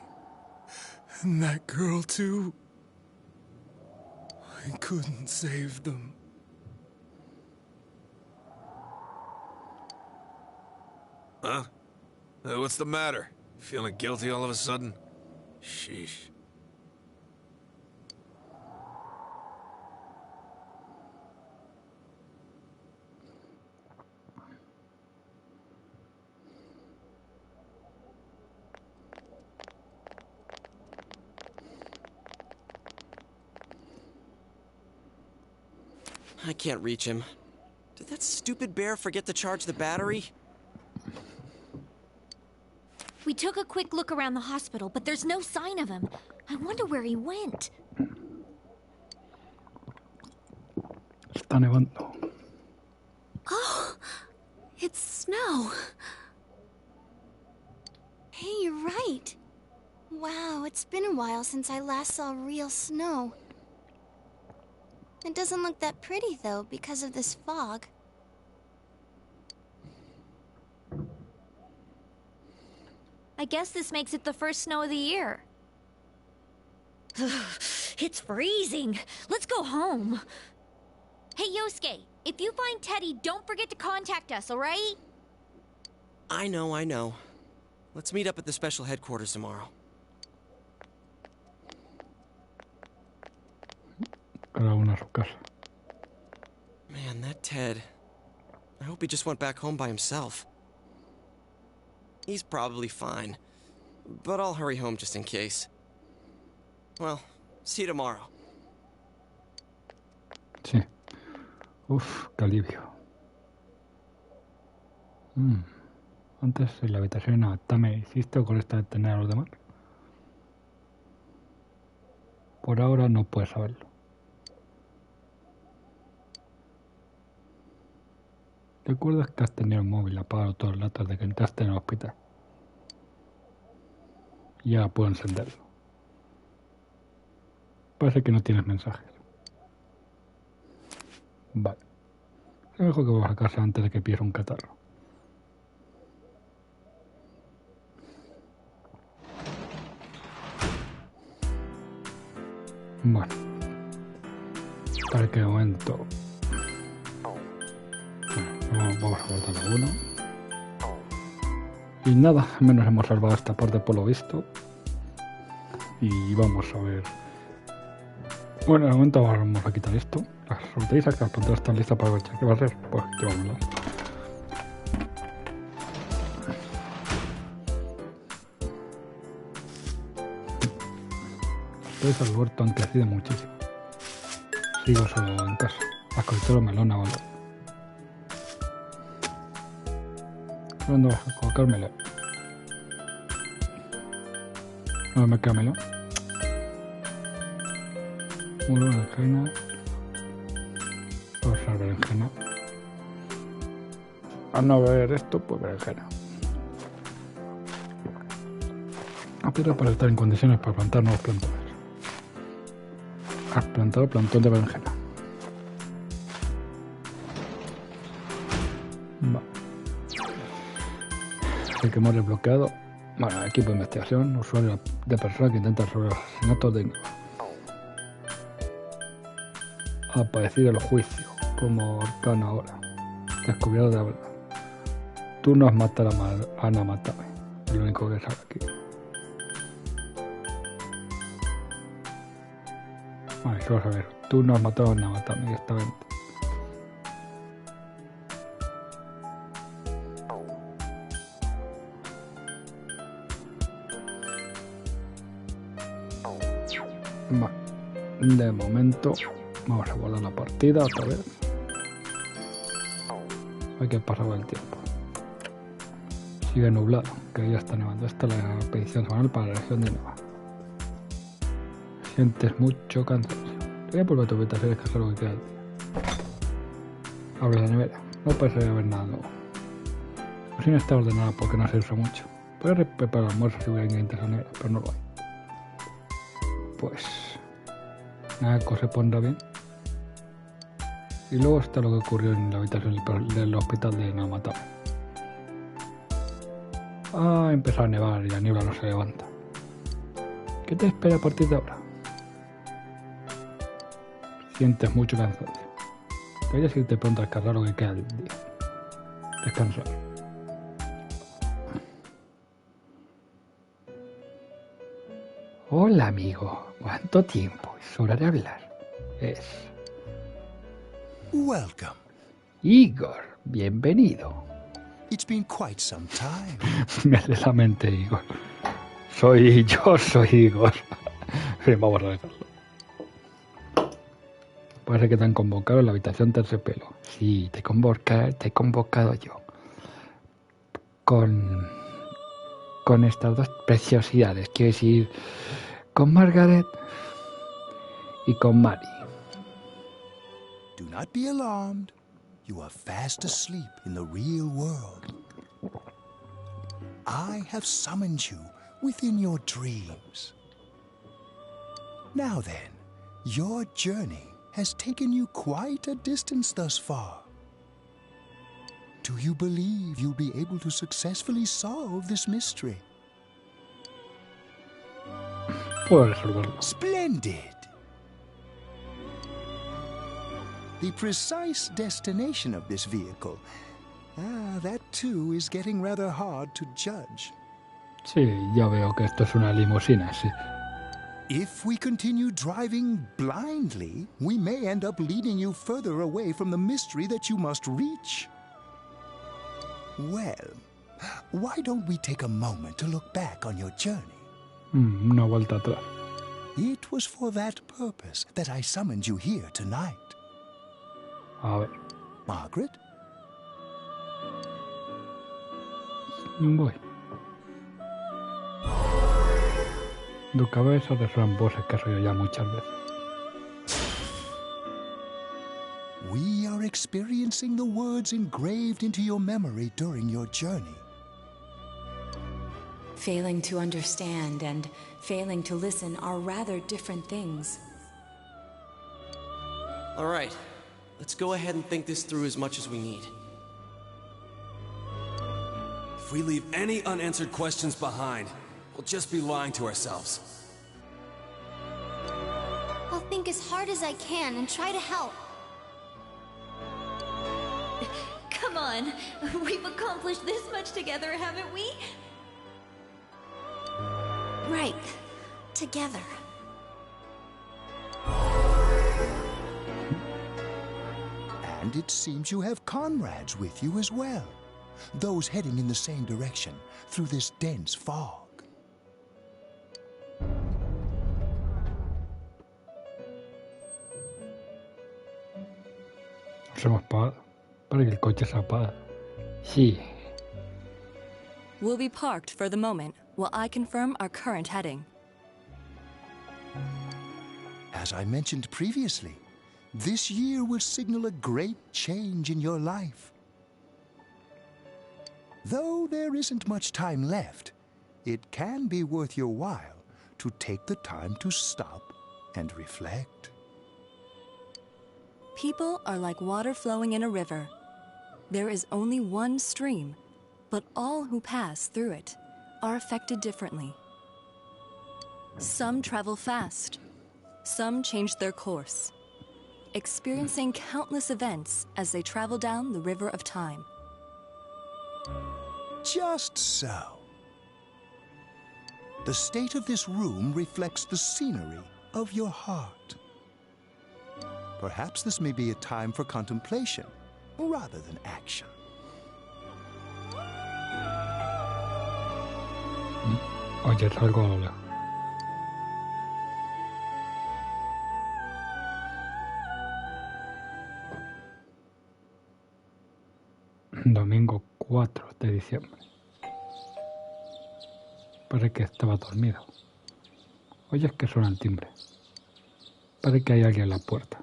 And that girl, too. I couldn't save them. Huh? What's the matter? Feeling guilty all of a sudden? Sheesh. I can't reach him. Did that stupid bear forget to charge the battery? We took a quick look around the hospital, but there's no sign of him. I wonder where he went. Está nevando. Oh, it's snow. Hey, you're right. Wow, it's been a while since I last saw real snow. It doesn't look that pretty, though, because of this fog. I guess this makes it the first snow of the year. It's freezing. Let's go home. Hey, Yosuke, if you find Teddy, don't forget to contact us, all right? I know. Let's meet up at the special headquarters tomorrow. Cada uno a su casa. Man, that Ted. I hope he just went back home by himself. He's probably fine. But I'll hurry home just in case. Well, see you tomorrow. Sí. Uf, qué alivio. Antes en la habitación NAMATAME hiciste o con esta de tener a los demás. Por ahora no puedes saberlo. ¿Recuerdas que has tenido el móvil apagado todos los ratos de que entraste en el hospital? Y ahora puedo encenderlo. Parece que no tienes mensajes. Vale. Es mejor que vayas a casa antes de que pierda un catarro. Bueno. Para que momento. Bueno, vamos a cortar a uno. Y nada, al menos hemos salvado esta parte por lo visto. Y vamos a ver. Bueno, de momento vamos a quitar esto. Las hortalizas, que las plantas están listas para ver qué va a hacer. Pues llevámoslas. Entonces el huerto han crecido muchísimo. Sigo solo en casa. Las colectores melona, vale. ¿Dónde vas a colocar melón? ¿Dónde me queda melón? Una berenjena. Voy a usar berenjena. Al no ver esto, pues berenjena. A piedra para estar en condiciones para plantar nuevos plantones. Has plantado plantón de berenjena. Vale. Así que hemos desbloqueado. Bueno, equipo de investigación, usuario de persona que intenta resolver los asesinatos de ha aparecido el juicio como arcano ahora. Descubierto de la verdad. Tú no has matado a NAMATAME. Es lo único que sale aquí. Vale, ¿qué vas a ver? Tú no has matado a NAMATAME directamente. Vale. De momento vamos a guardar la partida otra vez. Hay que pasar el tiempo. Sigue nublado, que ya está nevando. Esta es la petición semanal para la región de Neva. Sientes mucho cansancio. Te voy a volver a tu habitación, que es lo que queda. Abre la nevera. No parece haber nada nuevo. La cocina está ordenada porque no se usa mucho. Puedes preparar almuerzo si hubiera ingredientes en la nevera, pero no lo hay. Pues nada, se pondrá bien. Y luego está lo que ocurrió en la habitación del hospital de NAMATAME. Ha empezado a nevar y la niebla no se levanta. ¿Qué te espera a partir de ahora? Sientes mucho cansancio. Deberías irte pronto a descargar lo que queda del día. Descansar. Hola amigo, ¿cuánto tiempo? Es hora de hablar. Welcome. Igor, bienvenido. It's been quite some time. Me hace la mente, Igor. Soy Igor. Bien, vamos a dejarlo. Parece que te han convocado en la habitación terciopelo. Sí, te he convocado yo. Con estas dos preciosidades. Quiero decir, con Margaret y con Mary. Do not be alarmed. You are fast asleep in the real world. I have summoned you within your dreams. Now then, your journey has taken you quite a distance thus far. Do you believe you'll be able to successfully solve this mystery? Puedo resolverlo. Splendid! The precise destination of this vehicle, that too is getting rather hard to judge. Sí, ya veo que esto es una limusina, sí. If we continue driving blindly, we may end up leading you further away from the mystery that you must reach. Well, why don't we take a moment to look back on your journey? Una vuelta atrás. It was for that purpose that I summoned you here tonight. A ver. Margaret? Voy. Tu cabeza resuenan voces que has oído ya muchas veces. We are experiencing the words engraved into your memory during your journey. Failing to understand and failing to listen are rather different things. All right, let's go ahead and think this through as much as we need. If we leave any unanswered questions behind, we'll just be lying to ourselves. I'll think as hard as I can and try to help. Come on, we've accomplished this much together, haven't we? Right. Together. And it seems you have comrades with you as well. Those heading in the same direction through this dense fog. Nos hemos pagado para que el coche se apague. Sí. We'll be parked for the moment while I confirm our current heading. As I mentioned previously, this year will signal a great change in your life. Though there isn't much time left, it can be worth your while to take the time to stop and reflect. People are like water flowing in a river. There is only one stream, but all who pass through it are affected differently. Some travel fast. Some change their course, experiencing countless events as they travel down the river of time. Just so. The state of this room reflects the scenery of your heart. Perhaps this may be a time for contemplation rather than action. Oye, algo a lo lejos. Domingo 4 de diciembre. Parece que estaba dormido. Oye, es que suena el timbre. Parece que hay alguien en la puerta.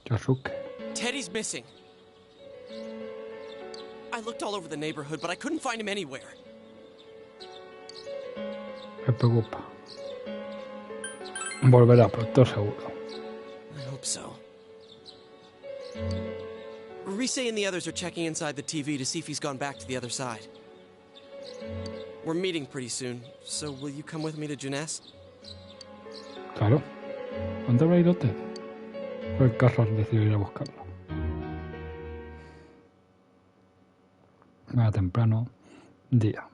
Yosuke. Teddy's missing. I looked all over the neighborhood, but I couldn't find him anywhere. Me preocupa. Volverá pronto, seguro. I hope so. Rise and the others are checking inside the TV to see if he's gone back to the other side. We're meeting pretty soon, so will you come with me to Jeunesse? Claro. ¿Dónde habrá ido Ted? Fue el caso al decidir ir a buscarlo. Mañana temprano, día.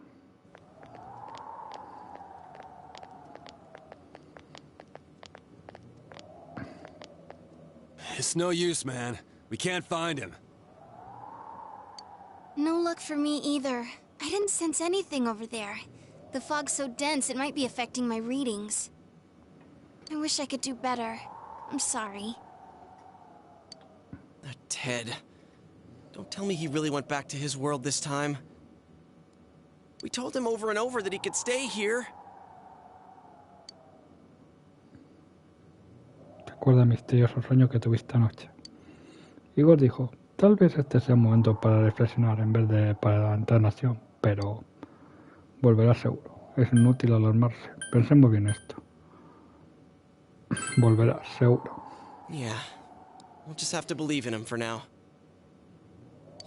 It's no use, man. We can't find him. No luck for me either. I didn't sense anything over there. The fog's so dense it might be affecting my readings. I wish I could do better. I'm sorry. That Ted. Don't tell me he really went back to his world this time. We told him over and over that he could stay here. Recuerda el misterioso sueño que tuviste anoche. Igor dijo, tal vez este sea un momento para reflexionar en vez de para entrar en acción, pero volverá seguro. Es inútil alarmarse. Pensemos bien esto. Volverá seguro. Yeah, we'll just have to believe in him for now.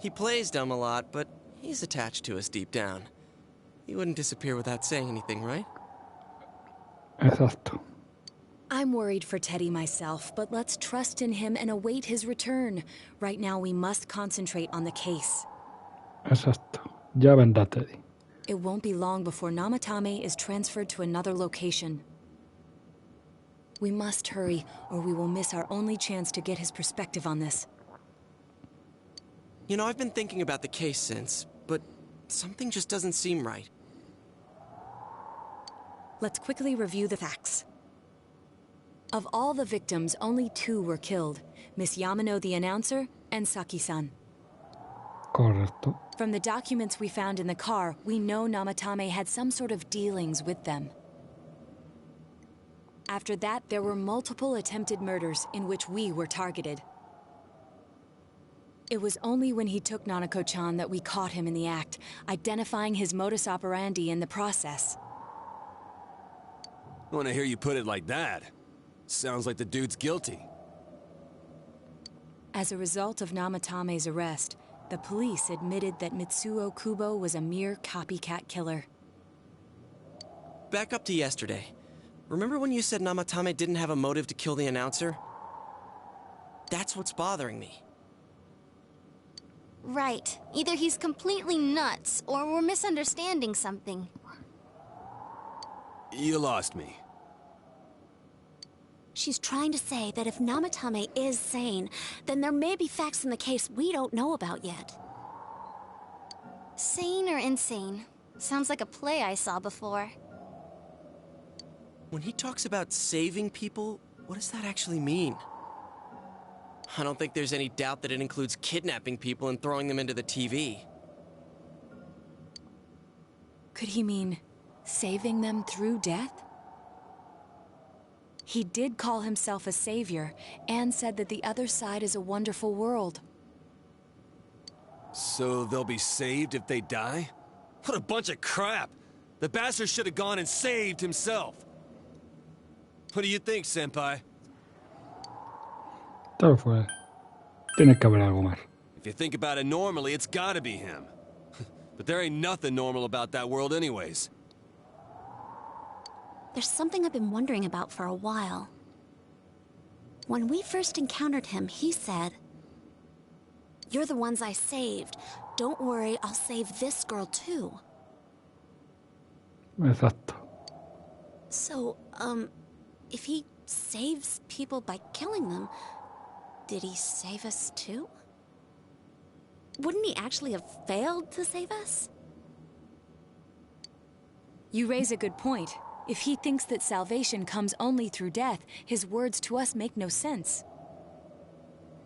He plays dumb a lot, but he's attached to us deep down. He wouldn't disappear without saying anything, right? Exacto. I'm worried for Teddy myself, but let's trust in him and await his return. Right now we must concentrate on the case. Exacto. Ya vendrá Teddy. It won't be long before Namatame is transferred to another location. We must hurry, or we will miss our only chance to get his perspective on this. You know, I've been thinking about the case since, but something just doesn't seem right. Let's quickly review the facts. Of all the victims, only 2 were killed. Miss Yamano, the announcer, and Saki-san. Correcto. From the documents we found in the car, we know Namatame had some sort of dealings with them. After that, there were multiple attempted murders in which we were targeted. It was only when he took Nanako-chan that we caught him in the act, identifying his modus operandi in the process. When I hear you put it like that, sounds like the dude's guilty. As a result of Namatame's arrest, the police admitted that Mitsuo Kubo was a mere copycat killer. Back up to yesterday. Remember when you said Namatame didn't have a motive to kill the announcer? That's what's bothering me. Right. Either he's completely nuts, or we're misunderstanding something. You lost me. She's trying to say that if Namatame is sane, then there may be facts in the case we don't know about yet. Sane or insane? Sounds like a play I saw before. When he talks about saving people, what does that actually mean? I don't think there's any doubt that it includes kidnapping people and throwing them into the TV. Could he mean saving them through death? He did call himself a savior and said that the other side is a wonderful world. So they'll be saved if they die? What a bunch of crap! The bastard should have gone and saved himself. What do you think, Senpai? Todo fue. Tiene que haber algo más. If you think about it normally, it's gotta be him. But there ain't nothing normal about that world anyways. There's something I've been wondering about for a while. When we first encountered him, he said, "You're the ones I saved. Don't worry, I'll save this girl too." Exacto. So, if he saves people by killing them, did he save us too? Wouldn't he actually have failed to save us? You raise a good point. If he thinks that salvation comes only through death, his words to us make no sense.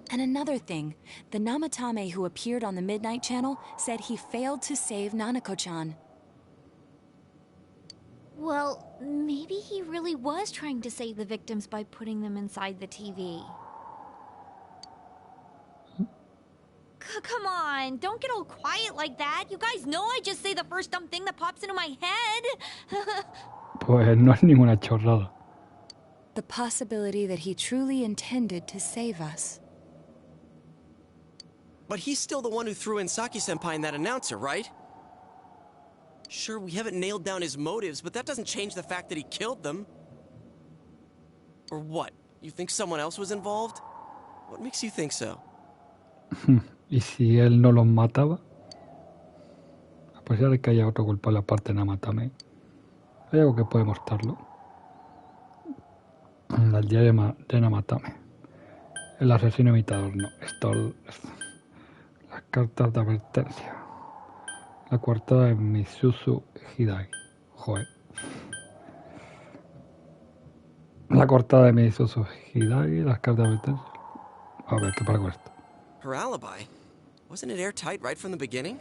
And another thing, the Namatame who appeared on the Midnight Channel said he failed to save Nanako-chan. Well, maybe he really was trying to save the victims by putting them inside the TV. Come on, don't get all quiet like that. You guys know I just say the first dumb thing that pops into my head. Pues no es ninguna chorrada. The possibility that he truly intended to save us. But he's still the one who threw in Saki-senpai and that announcer, right? Sure, we haven't nailed down his motives, but that doesn't change the fact that he killed them. Or what? You think someone else was involved? What makes you think so? ¿Y si él no los mataba? A pesar de que haya otro culpable aparte de Namatame, hay algo que puede mostrarlo. El diario de Namatame. El asesino imitador, no. Las cartas de advertencia. La coartada de Mitsuo Hidagi. Joder. La cortada de Mitsuo Hidagi, las cartas de advertencia. A ver, ¿qué pasa con esto? Her alibi? Wasn't it airtight right from the beginning?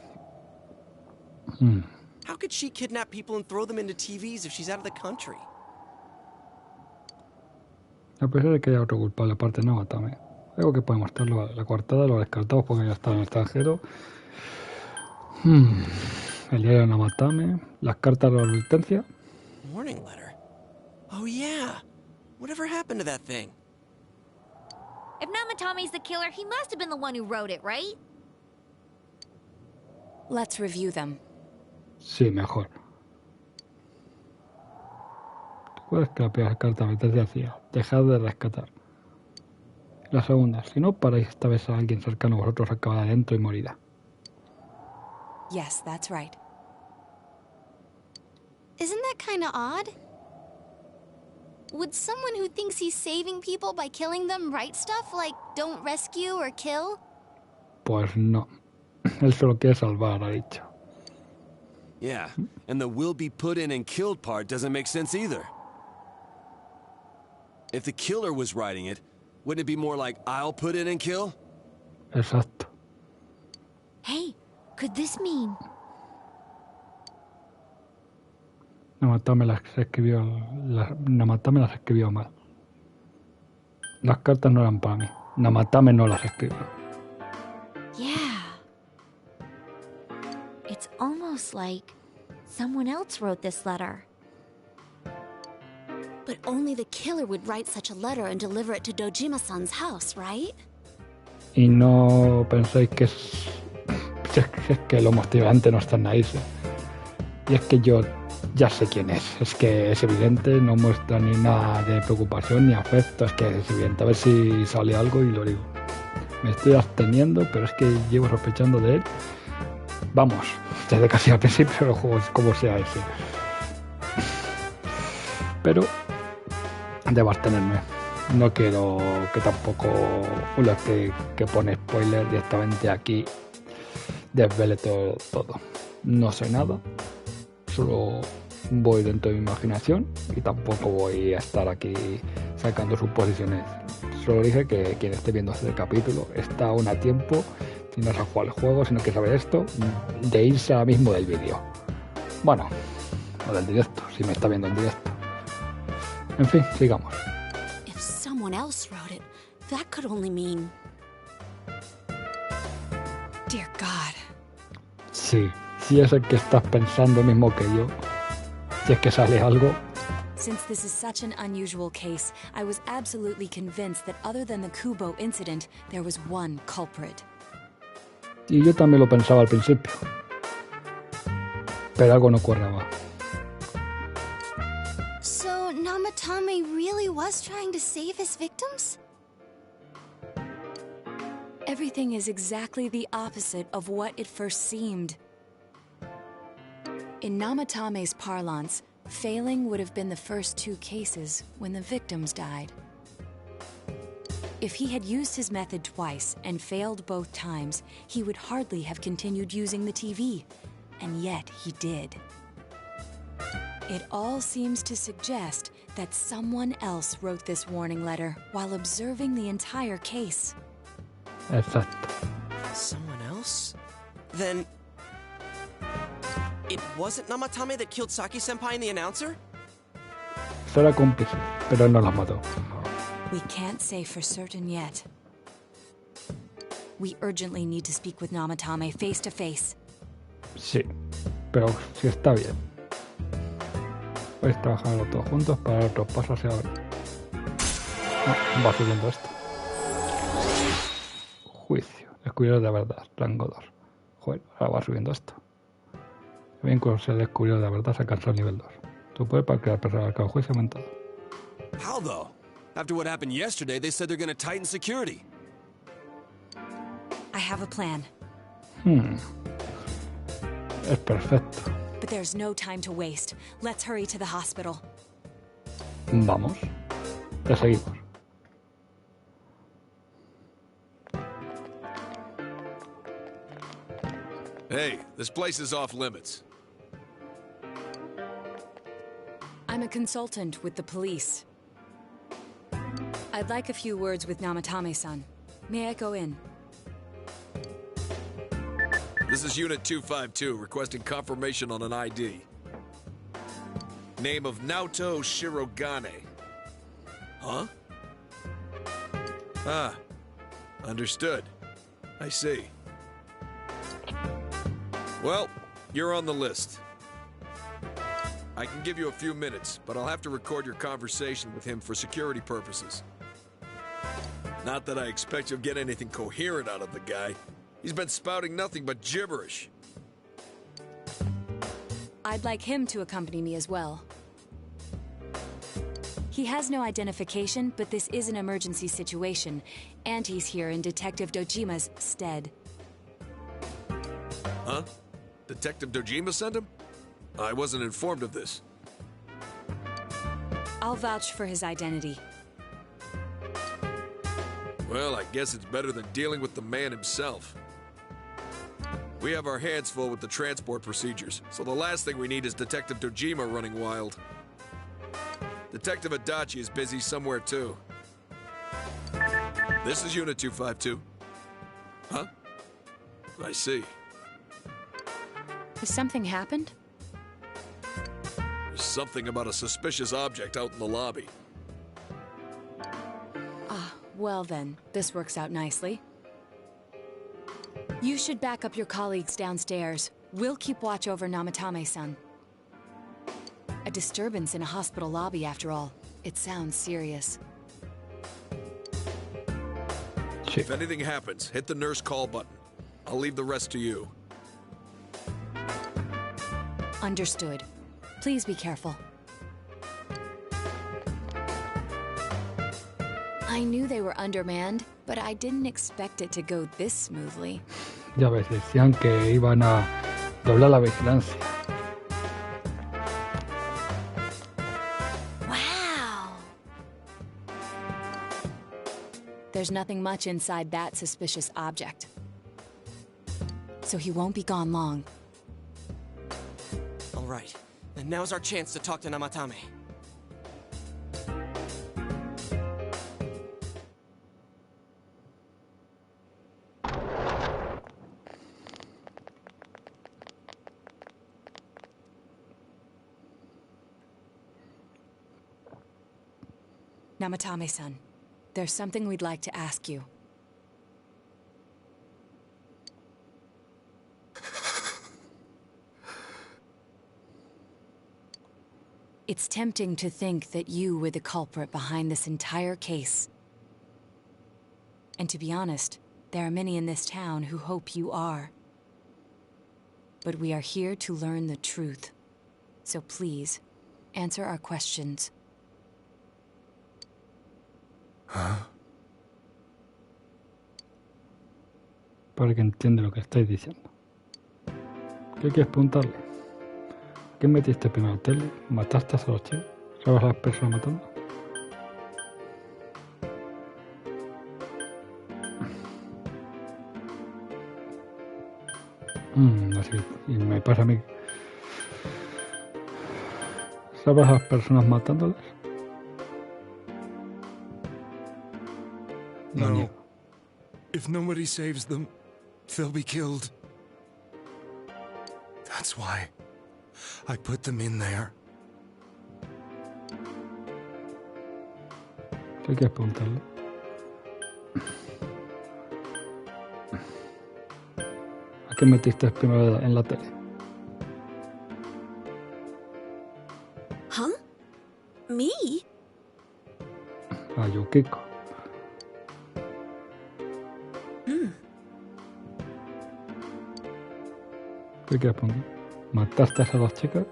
How could she kidnap people and throw them into TVs if she's out of the country? A pesar de que haya otro culpable aparte de Namatame, algo que puede mostrarlo, la coartada lo descartamos porque ya está en el extranjero. El diario de Namatame, las cartas de advertencia. Warning letter? Oh yeah! Whatever happened to that thing? If Namatame's the killer, he must have been the one who wrote it, right? Let's review them. Sí, mejor. ¿Recuerdas que la primera carta de advertencia decía? Dejad de rescatar. La segunda, si no paráis esta vez a alguien cercano a vosotros acabará dentro y morirá. Yes, that's right. Isn't that kind of odd? Would someone who thinks he's saving people by killing them write stuff like don't rescue or kill? Pues no. Él solo quiere salvar, ha dicho. Yeah, and the will be put in and killed part doesn't make sense either. If the killer was writing it, wouldn't it be more like I'll put in and kill? Exacto. Hey, could this mean? Namatame las escribió mal. Las cartas no eran para mí. Namatame no las escribió. Yeah. It's almost like someone else wrote this letter. But only the killer would write such a letter and deliver it to Dojima-san's house, right? Y no penséis que es que los motivantes no están ahí. ¿Sí? Y es que yo ya sé quién es. Es que es evidente, no muestra ni nada de preocupación ni afecto. Es que es evidente. A ver si sale algo y lo digo. Me estoy absteniendo, pero es que llevo sospechando de él. Vamos, desde casi al principio de los juegos, como sea ese. Pero debo abstenerme. No quiero que tampoco uno que pone spoiler directamente aquí desvele todo. No sé nada. Solo voy dentro de mi imaginación y tampoco voy a estar aquí sacando suposiciones. Solo dije que quien esté viendo este capítulo está aún a tiempo, si no se ha jugado el juego, si no quiere saber esto, de irse ahora mismo del vídeo. Bueno, o del directo, si me está viendo en directo. En fin, sigamos. If someone else wrote it, that could only mean... Dear God. Sí, si es el que estás pensando mismo que yo, si es que sale algo. Since this is such an unusual case, I was absolutely convinced that other than the Kubo incident, there was one culprit. Y yo también lo pensaba al principio. Pero algo no cuadraba. So, Namatame really was trying to save his victims? Everything is exactly the opposite of what it first seemed. In Namatame's parlance, failing would have been the first two cases when the victims died. If he had used his method twice and failed both times, he would hardly have continued using the TV, and yet he did. It all seems to suggest that someone else wrote this warning letter while observing the entire case. Exacto. Someone else? Then... it wasn't Namatame that killed Saki-senpai and the announcer? Será cómplice, pero él no las mató. We can't say for certain yet. We urgently need to speak with Namatame face to face. Sí, pero si está bien. Podéis trabajarlo todos juntos para dar otros pasos hacia ahora. No, va subiendo esto. Juicio. Descubridor de la verdad. Rango 2. Joder, ahora va subiendo esto. Bien, cuando se descubrió de la verdad, se alcanzó el nivel 2. Tu poder para crear personas cada juicio aumentado. How though? After what happened yesterday, they said they're going to tighten security. I have a plan. Es perfecto. But there's no time to waste. Let's hurry to the hospital. Vamos. Te seguimos. Hey, this place is off limits. I'm a consultant with the police. I'd like a few words with Namatame-san. May I go in? This is Unit 252, requesting confirmation on an ID. Name of Naoto Shirogane. Huh? Ah, understood. I see. Well, you're on the list. I can give you a few minutes, but I'll have to record your conversation with him for security purposes. Not that I expect you'll get anything coherent out of the guy. He's been spouting nothing but gibberish. I'd like him to accompany me as well. He has no identification, but this is an emergency situation, and he's here in Detective Dojima's stead. Huh? Detective Dojima sent him? I wasn't informed of this. I'll vouch for his identity. Well, I guess it's better than dealing with the man himself. We have our hands full with the transport procedures, so the last thing we need is Detective Dojima running wild. Detective Adachi is busy somewhere too. This is Unit 252. Huh? I see. Has something happened? There's something about a suspicious object out in the lobby. Ah, well then, this works out nicely. You should back up your colleagues downstairs. We'll keep watch over Namatame-san. A disturbance in a hospital lobby, after all. It sounds serious. If anything happens, hit the nurse call button. I'll leave the rest to you. Understood. Please be careful. I knew they were undermanned, but I didn't expect it to go this smoothly. Ya ves, decían que iban a doblar la vigilancia. Wow! There's nothing much inside that suspicious object. So he won't be gone long. All right, then now's our chance to talk to Namatame. Namatame-san, there's something we'd like to ask you. It's tempting to think that you were the culprit behind this entire case. And to be honest, there are many in this town who hope you are. But we are here to learn the truth. So please, answer our questions. Huh? Para que entienda lo que estáis diciendo. ¿Qué quieres preguntarle? ¿Qué metiste primero la tele? ¿Mataste a esos chicos? ¿Sabes a las personas matando? Así, y me pasa a mí. ¿Sabes a las personas matándolas? No. If nobody saves them, they'll be killed. That's why I put them in there. ¿Qué quieres preguntarle? ¿A qué metiste primero en la tele? Huh? Me? A Yukiko. ¿Qué quieres preguntar? ¿Mataste a esas dos chicas?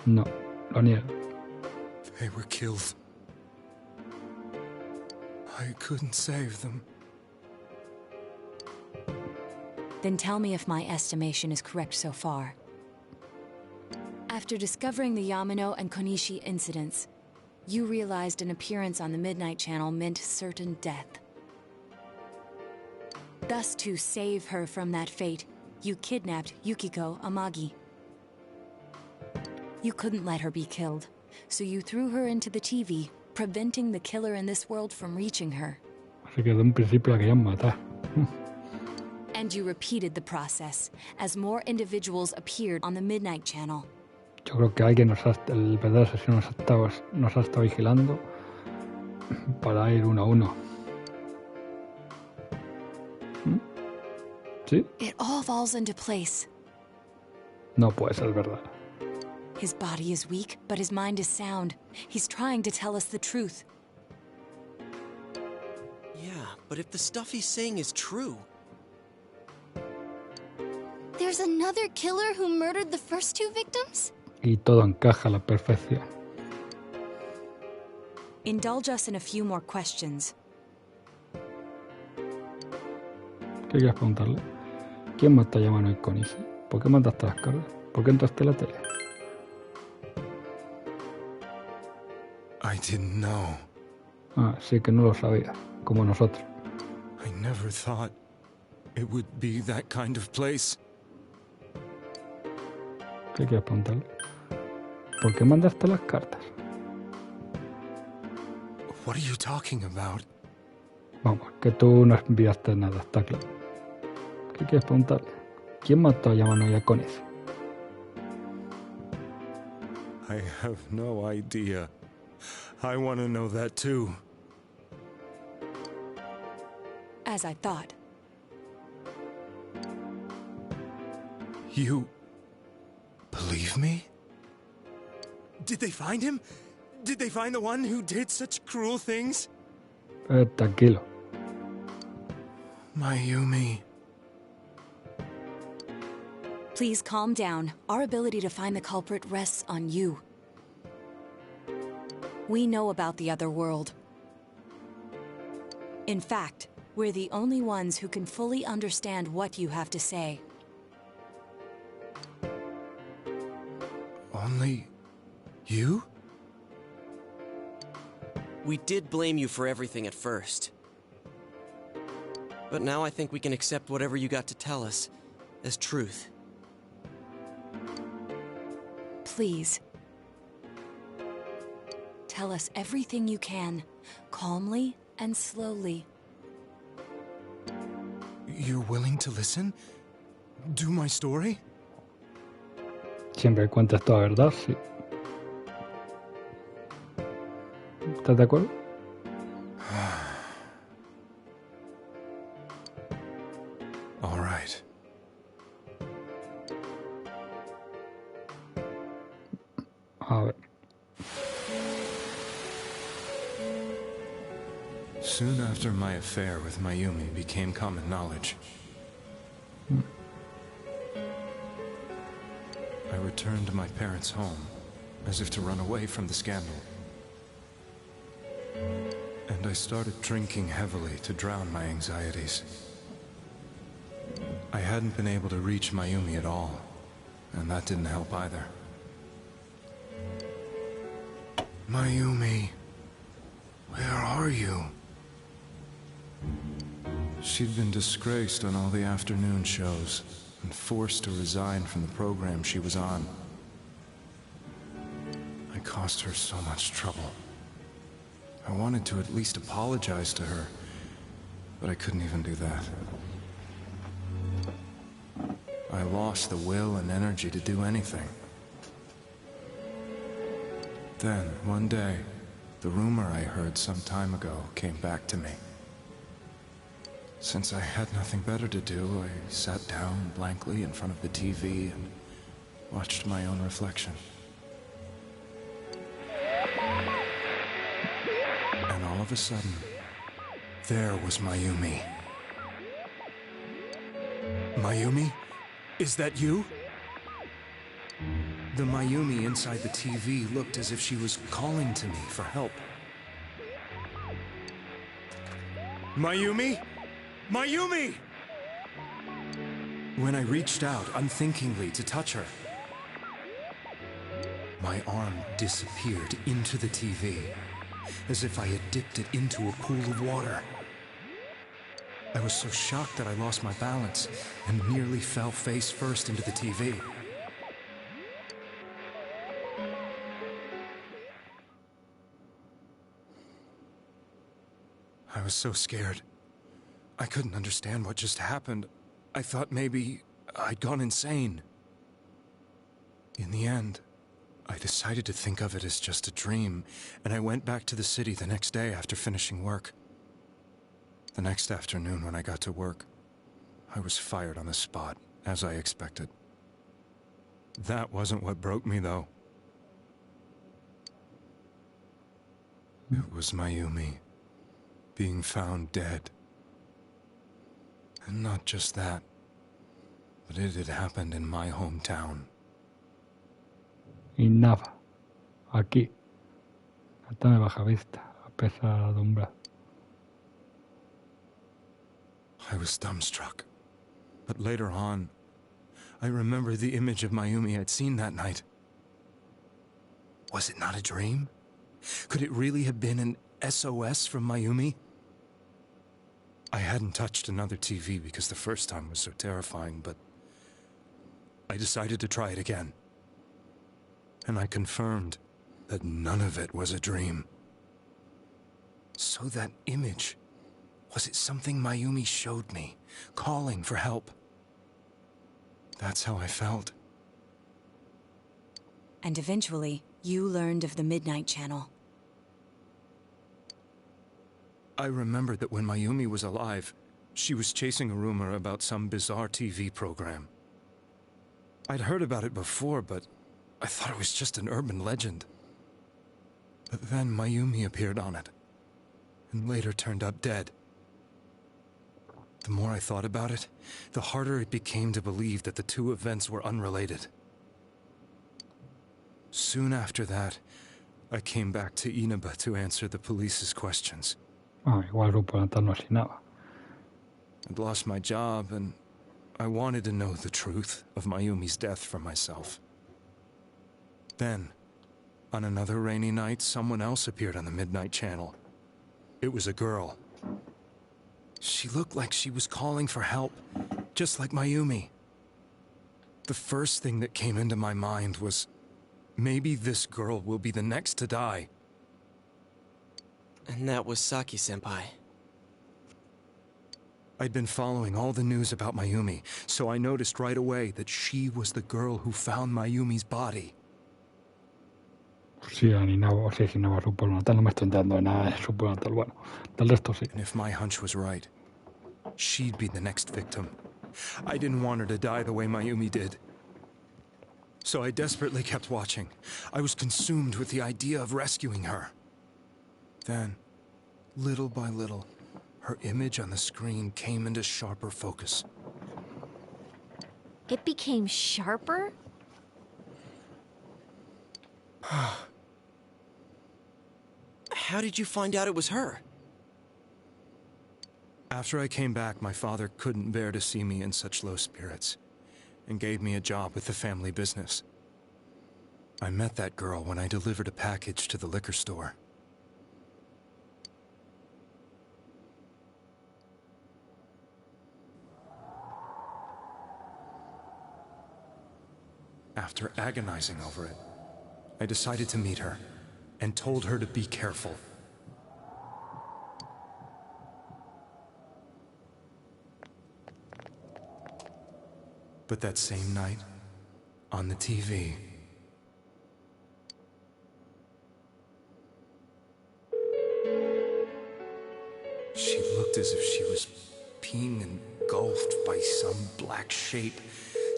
No, lo niego. They were killed. I couldn't save them. Then tell me if my estimation is correct so far. After discovering the Yamano and Konishi incidents, you realized an appearance on the Midnight Channel meant certain death. Thus, to save her from that fate, you kidnapped Yukiko Amagi. You couldn't let her be killed, so you threw her into the TV, preventing the killer in this world from reaching her. Así que de un principio la querían matar. And you repeated the process, as more individuals appeared on the Midnight Channel. Yo creo que alguien el verdadero asesino nos ha estado vigilando para ir uno a uno. ¿Sí? It all falls into place. No puede ser verdad. His body is weak, but his mind is sound. He's trying to tell us the truth. Yeah, but if the stuff he's saying is true... There's another killer who murdered the first two victims? Y todo encaja a la perfección. Indulge us in a few more questions. ¿Qué quieres preguntarle? ¿Quién mató a Yamano y Konishi? ¿Por qué mandaste las cargas? ¿Por qué entraste en la tele? I didn't know. Ah, sí que no lo sabía, como nosotros. I never thought it would be that kind of place. ¿Qué quieres preguntarle? ¿Por qué mandaste las cartas? What are you talking about? Vamos, que tú no enviaste nada, está claro. ¿Qué quieres preguntarle? ¿Quién mató a Yamano y a Konis? I have no idea. I want to know that too. As I thought. You believe me? Did they find him? Did they find the one who did such cruel things? Tranquilo. Mayumi. Please calm down. Our ability to find the culprit rests on you. We know about the other world. In fact, we're the only ones who can fully understand what you have to say. Only you? We did blame you for everything at first. But now I think we can accept whatever you got to tell us as truth. Please. Tell us everything you can, calmly and slowly. You're willing to listen? Do my story? Siempre que cuentes toda la verdad, sí. ¿Estás de acuerdo? All right. A ver. Soon after my affair with Mayumi became common knowledge, I returned to my parents' home, as if to run away from the scandal. And I started drinking heavily to drown my anxieties. I hadn't been able to reach Mayumi at all, and that didn't help either. Mayumi, where are you? She'd been disgraced on all the afternoon shows and forced to resign from the program she was on. I caused her so much trouble. I wanted to at least apologize to her, but I couldn't even do that. I lost the will and energy to do anything. Then, one day, the rumor I heard some time ago came back to me. Since I had nothing better to do, I sat down blankly in front of the TV and watched my own reflection. And all of a sudden, there was Mayumi. Mayumi? Is that you? The Mayumi inside the TV looked as if she was calling to me for help. Mayumi? Mayumi! When I reached out unthinkingly to touch her, my arm disappeared into the TV, as if I had dipped it into a pool of water. I was so shocked that I lost my balance and nearly fell face first into the TV. I was so scared. I couldn't understand what just happened. I thought maybe I'd gone insane. In the end, I decided to think of it as just a dream, and I went back to the city the next day after finishing work. The next afternoon when I got to work, I was fired on the spot, as I expected. That wasn't what broke me, though. It was Mayumi being found dead. And not just that, but it had happened in my hometown. Y nada. Aquí. Hasta me baja vista. A pesar de umbral. I was dumbstruck. But later on, I remember the image of Mayumi I'd seen that night. Was it not a dream? Could it really have been an SOS from Mayumi? I hadn't touched another TV because the first time was so terrifying, but I decided to try it again. and I confirmed that none of it was a dream. So that image, was it something Mayumi showed me, calling for help? That's how I felt. And eventually, you learned of the Midnight Channel. I remembered that when Mayumi was alive, she was chasing a rumor about some bizarre TV program. I'd heard about it before, but I thought it was just an urban legend. But then Mayumi appeared on it, and later turned up dead. The more I thought about it, the harder it became to believe that the two events were unrelated. Soon after that, I came back to Inaba to answer the police's questions. Igual el grupo natal no es nada. I'd lost my job, and I wanted to know the truth of Mayumi's death for myself. Then, on another rainy night, someone else appeared on the Midnight Channel. It was a girl. She looked like she was calling for help, just like Mayumi. The first thing that came into my mind was, maybe this girl will be the next to die. And that was Saki-senpai. I'd been following all the news about Mayumi, so I noticed right away that she was the girl who found Mayumi's body. Sí, Inaba, sí, Inaba, su pueblo natal, no me estoy enterando de nada de su pueblo natal. Bueno, del resto sí. And if my hunch was right, she'd be the next victim. I didn't want her to die the way Mayumi did. So I desperately kept watching. I was consumed with the idea of rescuing her. Then, little by little, her image on the screen came into sharper focus. It became sharper? How did you find out it was her? After I came back, my father couldn't bear to see me in such low spirits, and gave me a job with the family business. I met that girl when I delivered a package to the liquor store. After agonizing over it, I decided to meet her, and told her to be careful. But that same night, on the TV, she looked as if she was being engulfed by some black shape.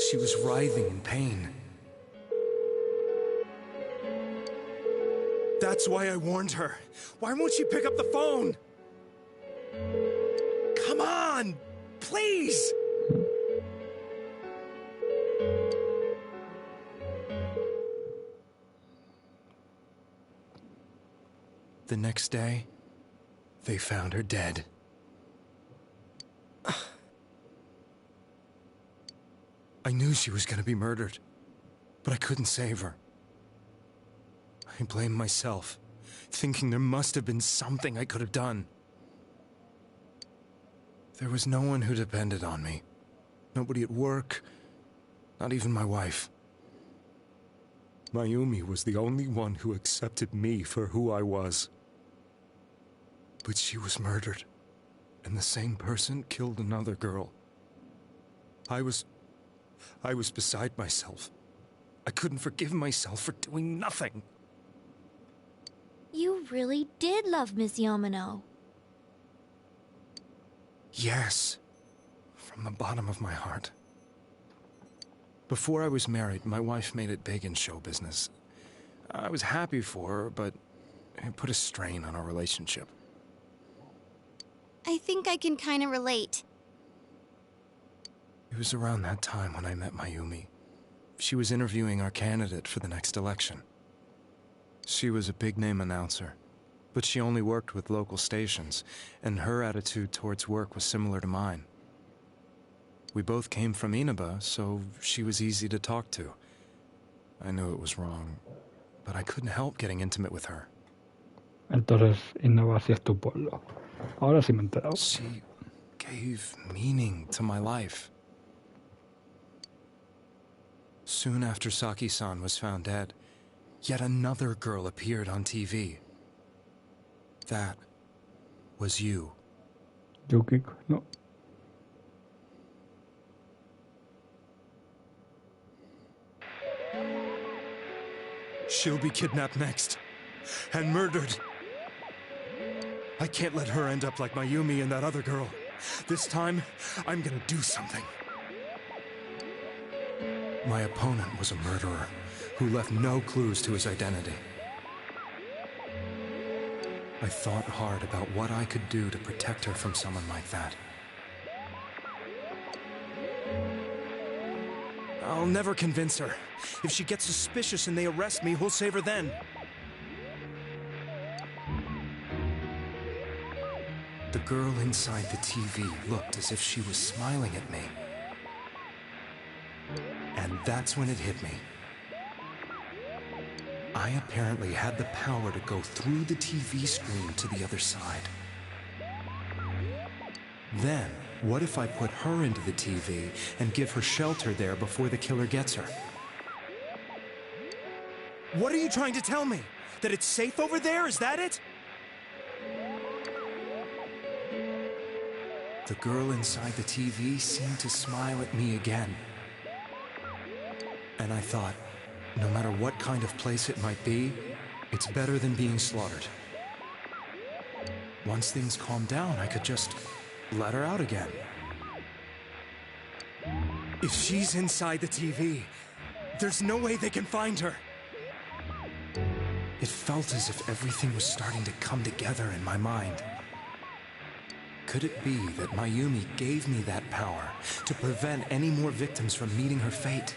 She was writhing in pain. That's why I warned her. Why won't she pick up the phone? Come on! Please! The next day, they found her dead. I knew she was going to be murdered, but I couldn't save her. I blamed myself, thinking there must have been something I could have done. There was no one who depended on me. Nobody at work, not even my wife. Mayumi was the only one who accepted me for who I was. But she was murdered, and the same person killed another girl. I was beside myself. I couldn't forgive myself for doing nothing. You really did love Miss Yamano. Yes, from the bottom of my heart. Before I was married, my wife made it big in show business. I was happy for her, but it put a strain on our relationship. I think I can kind of relate. It was around that time when I met Mayumi. She was interviewing our candidate for the next election. She was a big-name announcer, but she only worked with local stations, and her attitude towards work was similar to mine. We both came from Inaba, so she was easy to talk to. I knew it was wrong, but I couldn't help getting intimate with her. Entonces, Inaba sí es tu pueblo. Ahora sí me he enterado. She gave meaning to my life. Soon after Saki-san was found dead, Yet another girl appeared on TV. That was you. Yukiko, no. She'll be kidnapped next. And murdered. I can't let her end up like Mayumi and that other girl. This time, I'm gonna do something. My opponent was a murderer who left no clues to his identity. I thought hard about what I could do to protect her from someone like that. I'll never convince her. If she gets suspicious and they arrest me, who'll save her then? The girl inside the TV looked as if she was smiling at me. And that's when it hit me. I apparently had the power to go through the TV screen to the other side. Then, what if I put her into the TV and give her shelter there before the killer gets her? What are you trying to tell me? That it's safe over there? Is that it? The girl inside the TV seemed to smile at me again. And I thought, no matter what kind of place it might be, it's better than being slaughtered. Once things calmed down, I could just let her out again. If she's inside the TV, there's no way they can find her. It felt as if everything was starting to come together in my mind. Could it be that Mayumi gave me that power to prevent any more victims from meeting her fate?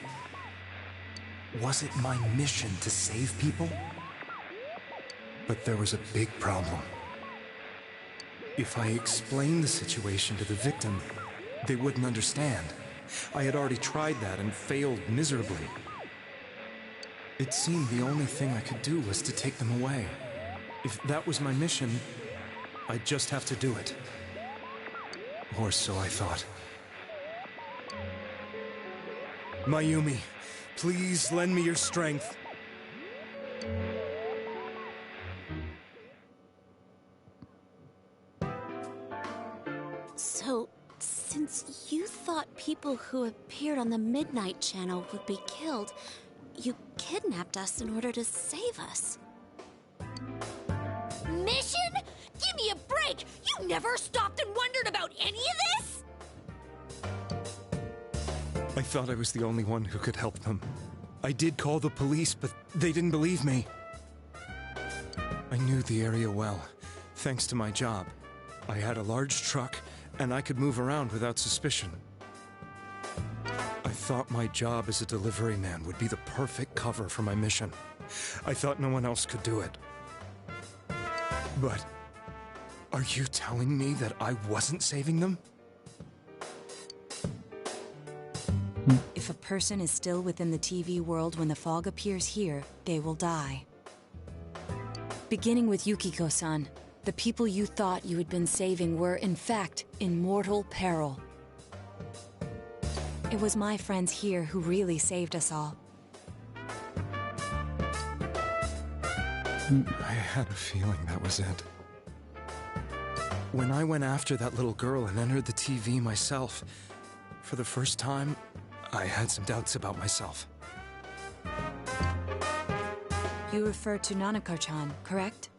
Was it my mission to save people? But there was a big problem. If I explained the situation to the victim, they wouldn't understand. I had already tried that and failed miserably. It seemed the only thing I could do was to take them away. If that was my mission, I'd just have to do it. Or so I thought. Mayumi, please lend me your strength. So, since you thought people who appeared on the Midnight Channel would be killed, you kidnapped us in order to save us. Mission? Give me a break! You never stopped and wondered about any of this? I thought I was the only one who could help them. I did call the police, but they didn't believe me. I knew the area well, thanks to my job. I had a large truck, and I could move around without suspicion. I thought my job as a delivery man would be the perfect cover for my mission. I thought no one else could do it. But are you telling me that I wasn't saving them? If a person is still within the TV world when the fog appears here, they will die. Beginning with Yukiko-san, the people you thought you had been saving were, in fact, in mortal peril. It was my friends here who really saved us all. I had a feeling that was it. When I went after that little girl and entered the TV myself, for the first time, I had some doubts about myself. You refer to Nanako-chan, correct?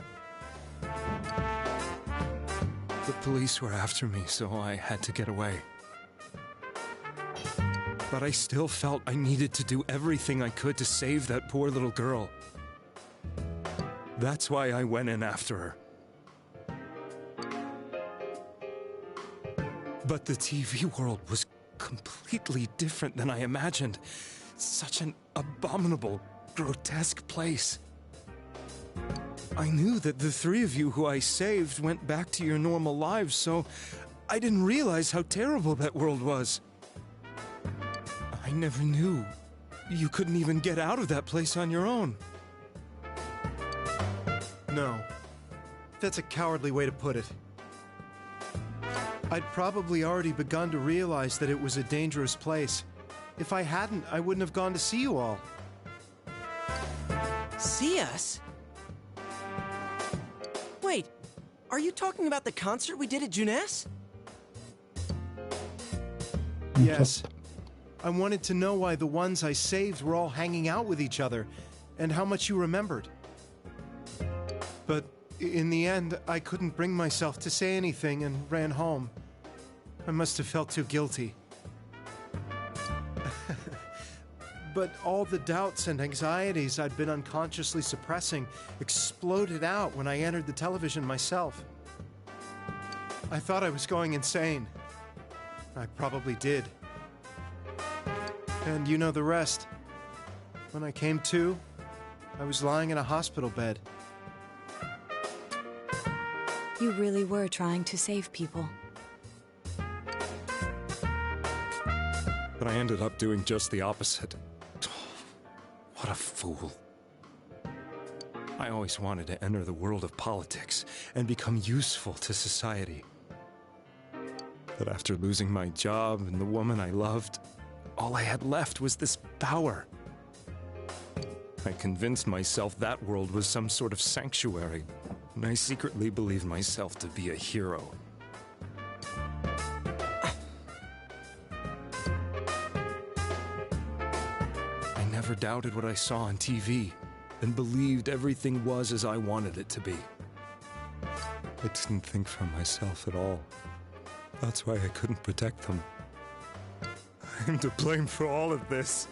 The police were after me, so I had to get away. But I still felt I needed to do everything I could to save that poor little girl. That's why I went in after her. But the TV world was completely different than I imagined. Such an abominable, grotesque place. I knew that the three of you who I saved went back to your normal lives, so I didn't realize how terrible that world was. I never knew you couldn't even get out of that place on your own. No. That's a cowardly way to put it. I'd probably already begun to realize that it was a dangerous place. If I hadn't, I wouldn't have gone to see you all. See us? Wait, are you talking about the concert we did at Junes? Yes. I wanted to know why the ones I saved were all hanging out with each other, and how much you remembered. But in the end, I couldn't bring myself to say anything and ran home. I must have felt too guilty. But all the doubts and anxieties I'd been unconsciously suppressing exploded out when I entered the television myself. I thought I was going insane. I probably did. And you know the rest. When I came to, I was lying in a hospital bed. You really were trying to save people. But I ended up doing just the opposite. What a fool. I always wanted to enter the world of politics and become useful to society. But after losing my job and the woman I loved, all I had left was this power. I convinced myself that world was some sort of sanctuary, and I secretly believed myself to be a hero. I never doubted what I saw on TV, and believed everything was as I wanted it to be. I didn't think for myself at all. That's why I couldn't protect them. I'm to blame for all of this.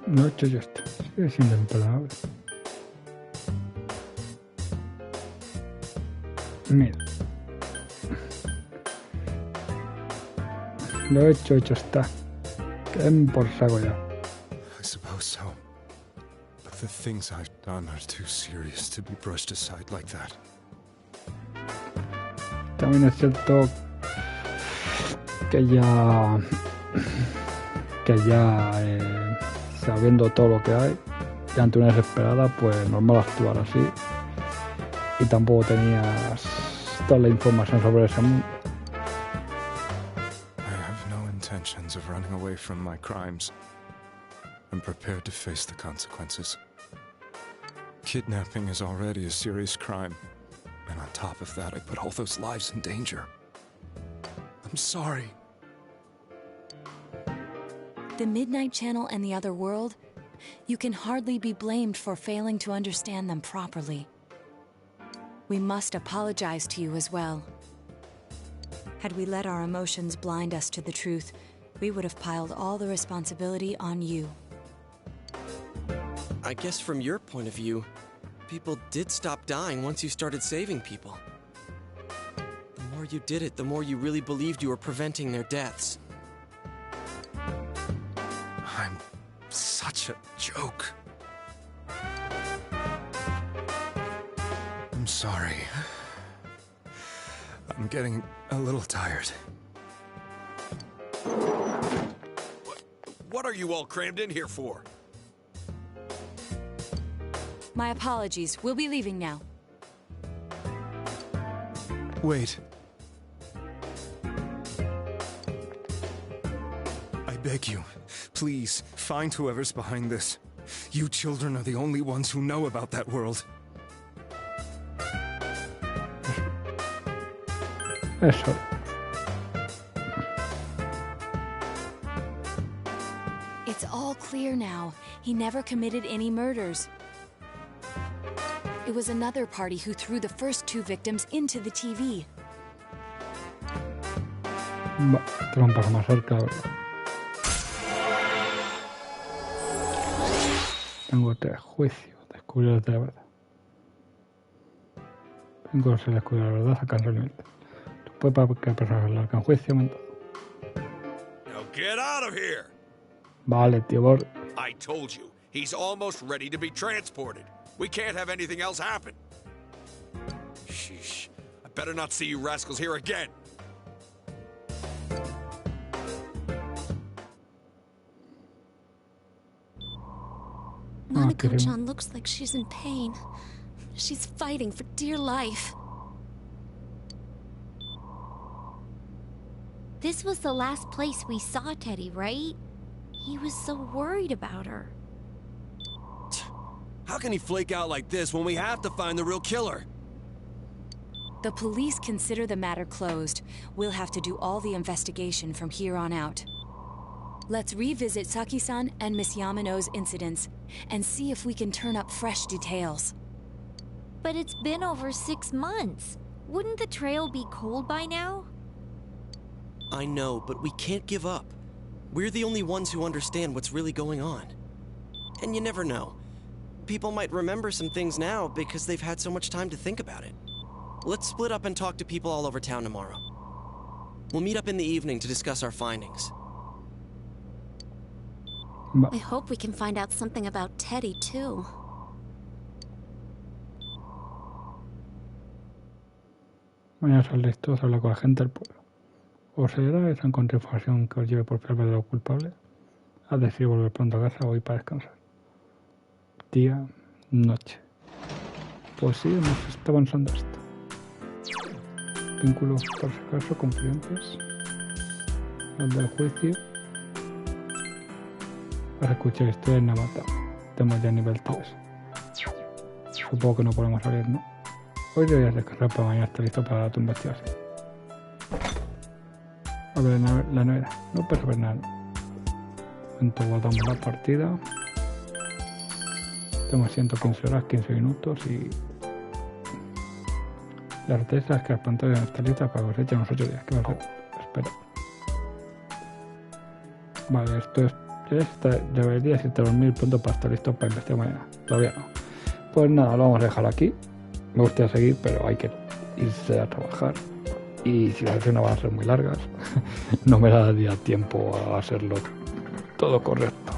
No he hecho yo esto. Sigue sin empleable. Mira. Lo he hecho está. Queden por saco ya. I suppose so. But the things I've done are too serious to be brushed aside like that. También es cierto que ya sabiendo todo lo que hay y ante una desesperada, pues normal actuar así, y tampoco tenías toda la información sobre ese mundo. I have no intentions of running away from my crimes. I'm prepared to face the consequences. Kidnapping is already a serious crime, and on top of that, I put all those lives in danger. I'm sorry. The Midnight Channel and the other world, you can hardly be blamed for failing to understand them properly. We must apologize to you as well. Had we let our emotions blind us to the truth, we would have piled all the responsibility on you. I guess from your point of view, people did stop dying once you started saving people. The more you did it, the more you really believed you were preventing their deaths. I'm such a joke. I'm sorry. I'm getting a little tired. What are you all crammed in here for? My apologies. We'll be leaving now. Wait. I beg you, please, find whoever's behind this. You children are the only ones who know about that world. Eso. It's all clear now. He never committed any murders. It was another party who threw the first two victims into the TV. Te lo han pasado más cerca, ¿verdad? Tengo 3 juicios. Descubrir la verdad. Tengo que descubrir la verdad, sacar el nivel. Después para que personas largan juicio, entonces. Now get out of here! Vale, tío Bor. I told you, he's almost ready to be transported. We can't have anything else happen. Sheesh. I better not see you rascals here again. Nanako-chan looks like she's in pain. She's fighting for dear life. This was the last place we saw Teddy, right? He was so worried about her. How can he flake out like this when we have to find the real killer? The police consider the matter closed. We'll have to do all the investigation from here on out. Let's revisit Saki-san and Miss Yamano's incidents and see if we can turn up fresh details. But it's been over 6 months. Wouldn't the trail be cold by now? I know, but we can't give up. We're the only ones who understand what's really going on. And you never know. People might remember some things now because they've had so much time to think about it. Let's split up and talk to people all over town tomorrow. We'll meet up in the evening to discuss our findings. I hope we can find out something about Teddy, too. Mañana saldréis todos a hablar con la gente del pueblo. ¿Os ayudará esa encontrar información que os lleve por fiar verdadero culpable? Has decidido volver pronto a casa hoy para descansar. Día, noche. Pues sí, hemos estado avanzando esto. Vínculos, por si acaso, confidentes. El del juicio. Para escuchar historia en NAMATAME. Tenemos ya nivel 3. Supongo que no podemos salir, ¿no? Hoy deberías descansar para mañana estar listo para tu investigación. A ver la nevera. No puedes ver nada. Entonces guardamos la partida. Tenemos 115 horas, 15 minutos y... La certeza es que las pantallas están listas para cosecha en unos 8 días. ¿Qué va a hacer? Espera. Vale, esto es... Deberías irte a dormir pronto para estar listo para investigar mañana. Todavía no. Pues nada, lo vamos a dejar aquí. Me gustaría seguir, pero hay que irse a trabajar. Y si las escenas van a ser muy largas, no me daría tiempo a hacerlo todo correcto.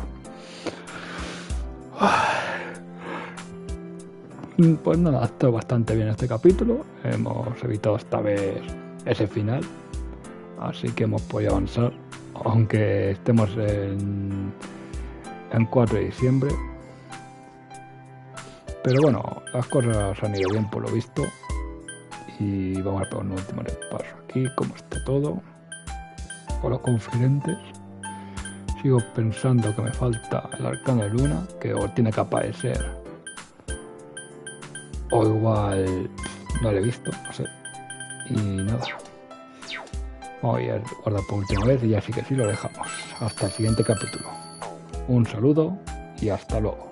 Pues nada, ha estado bastante bien este capítulo. Hemos evitado esta vez ese final. Así que hemos podido avanzar. Aunque estemos en 4 de diciembre. Pero bueno, las cosas han ido bien por lo visto. Y vamos a pegar un último repaso aquí, cómo está todo. Con los confidentes. Sigo pensando que me falta el arcano de luna, que o tiene que aparecer. O igual no lo he visto, no sé. Y nada. Voy a guardar por última vez y ya sí que sí lo dejamos. Hasta el siguiente capítulo. Un saludo y hasta luego.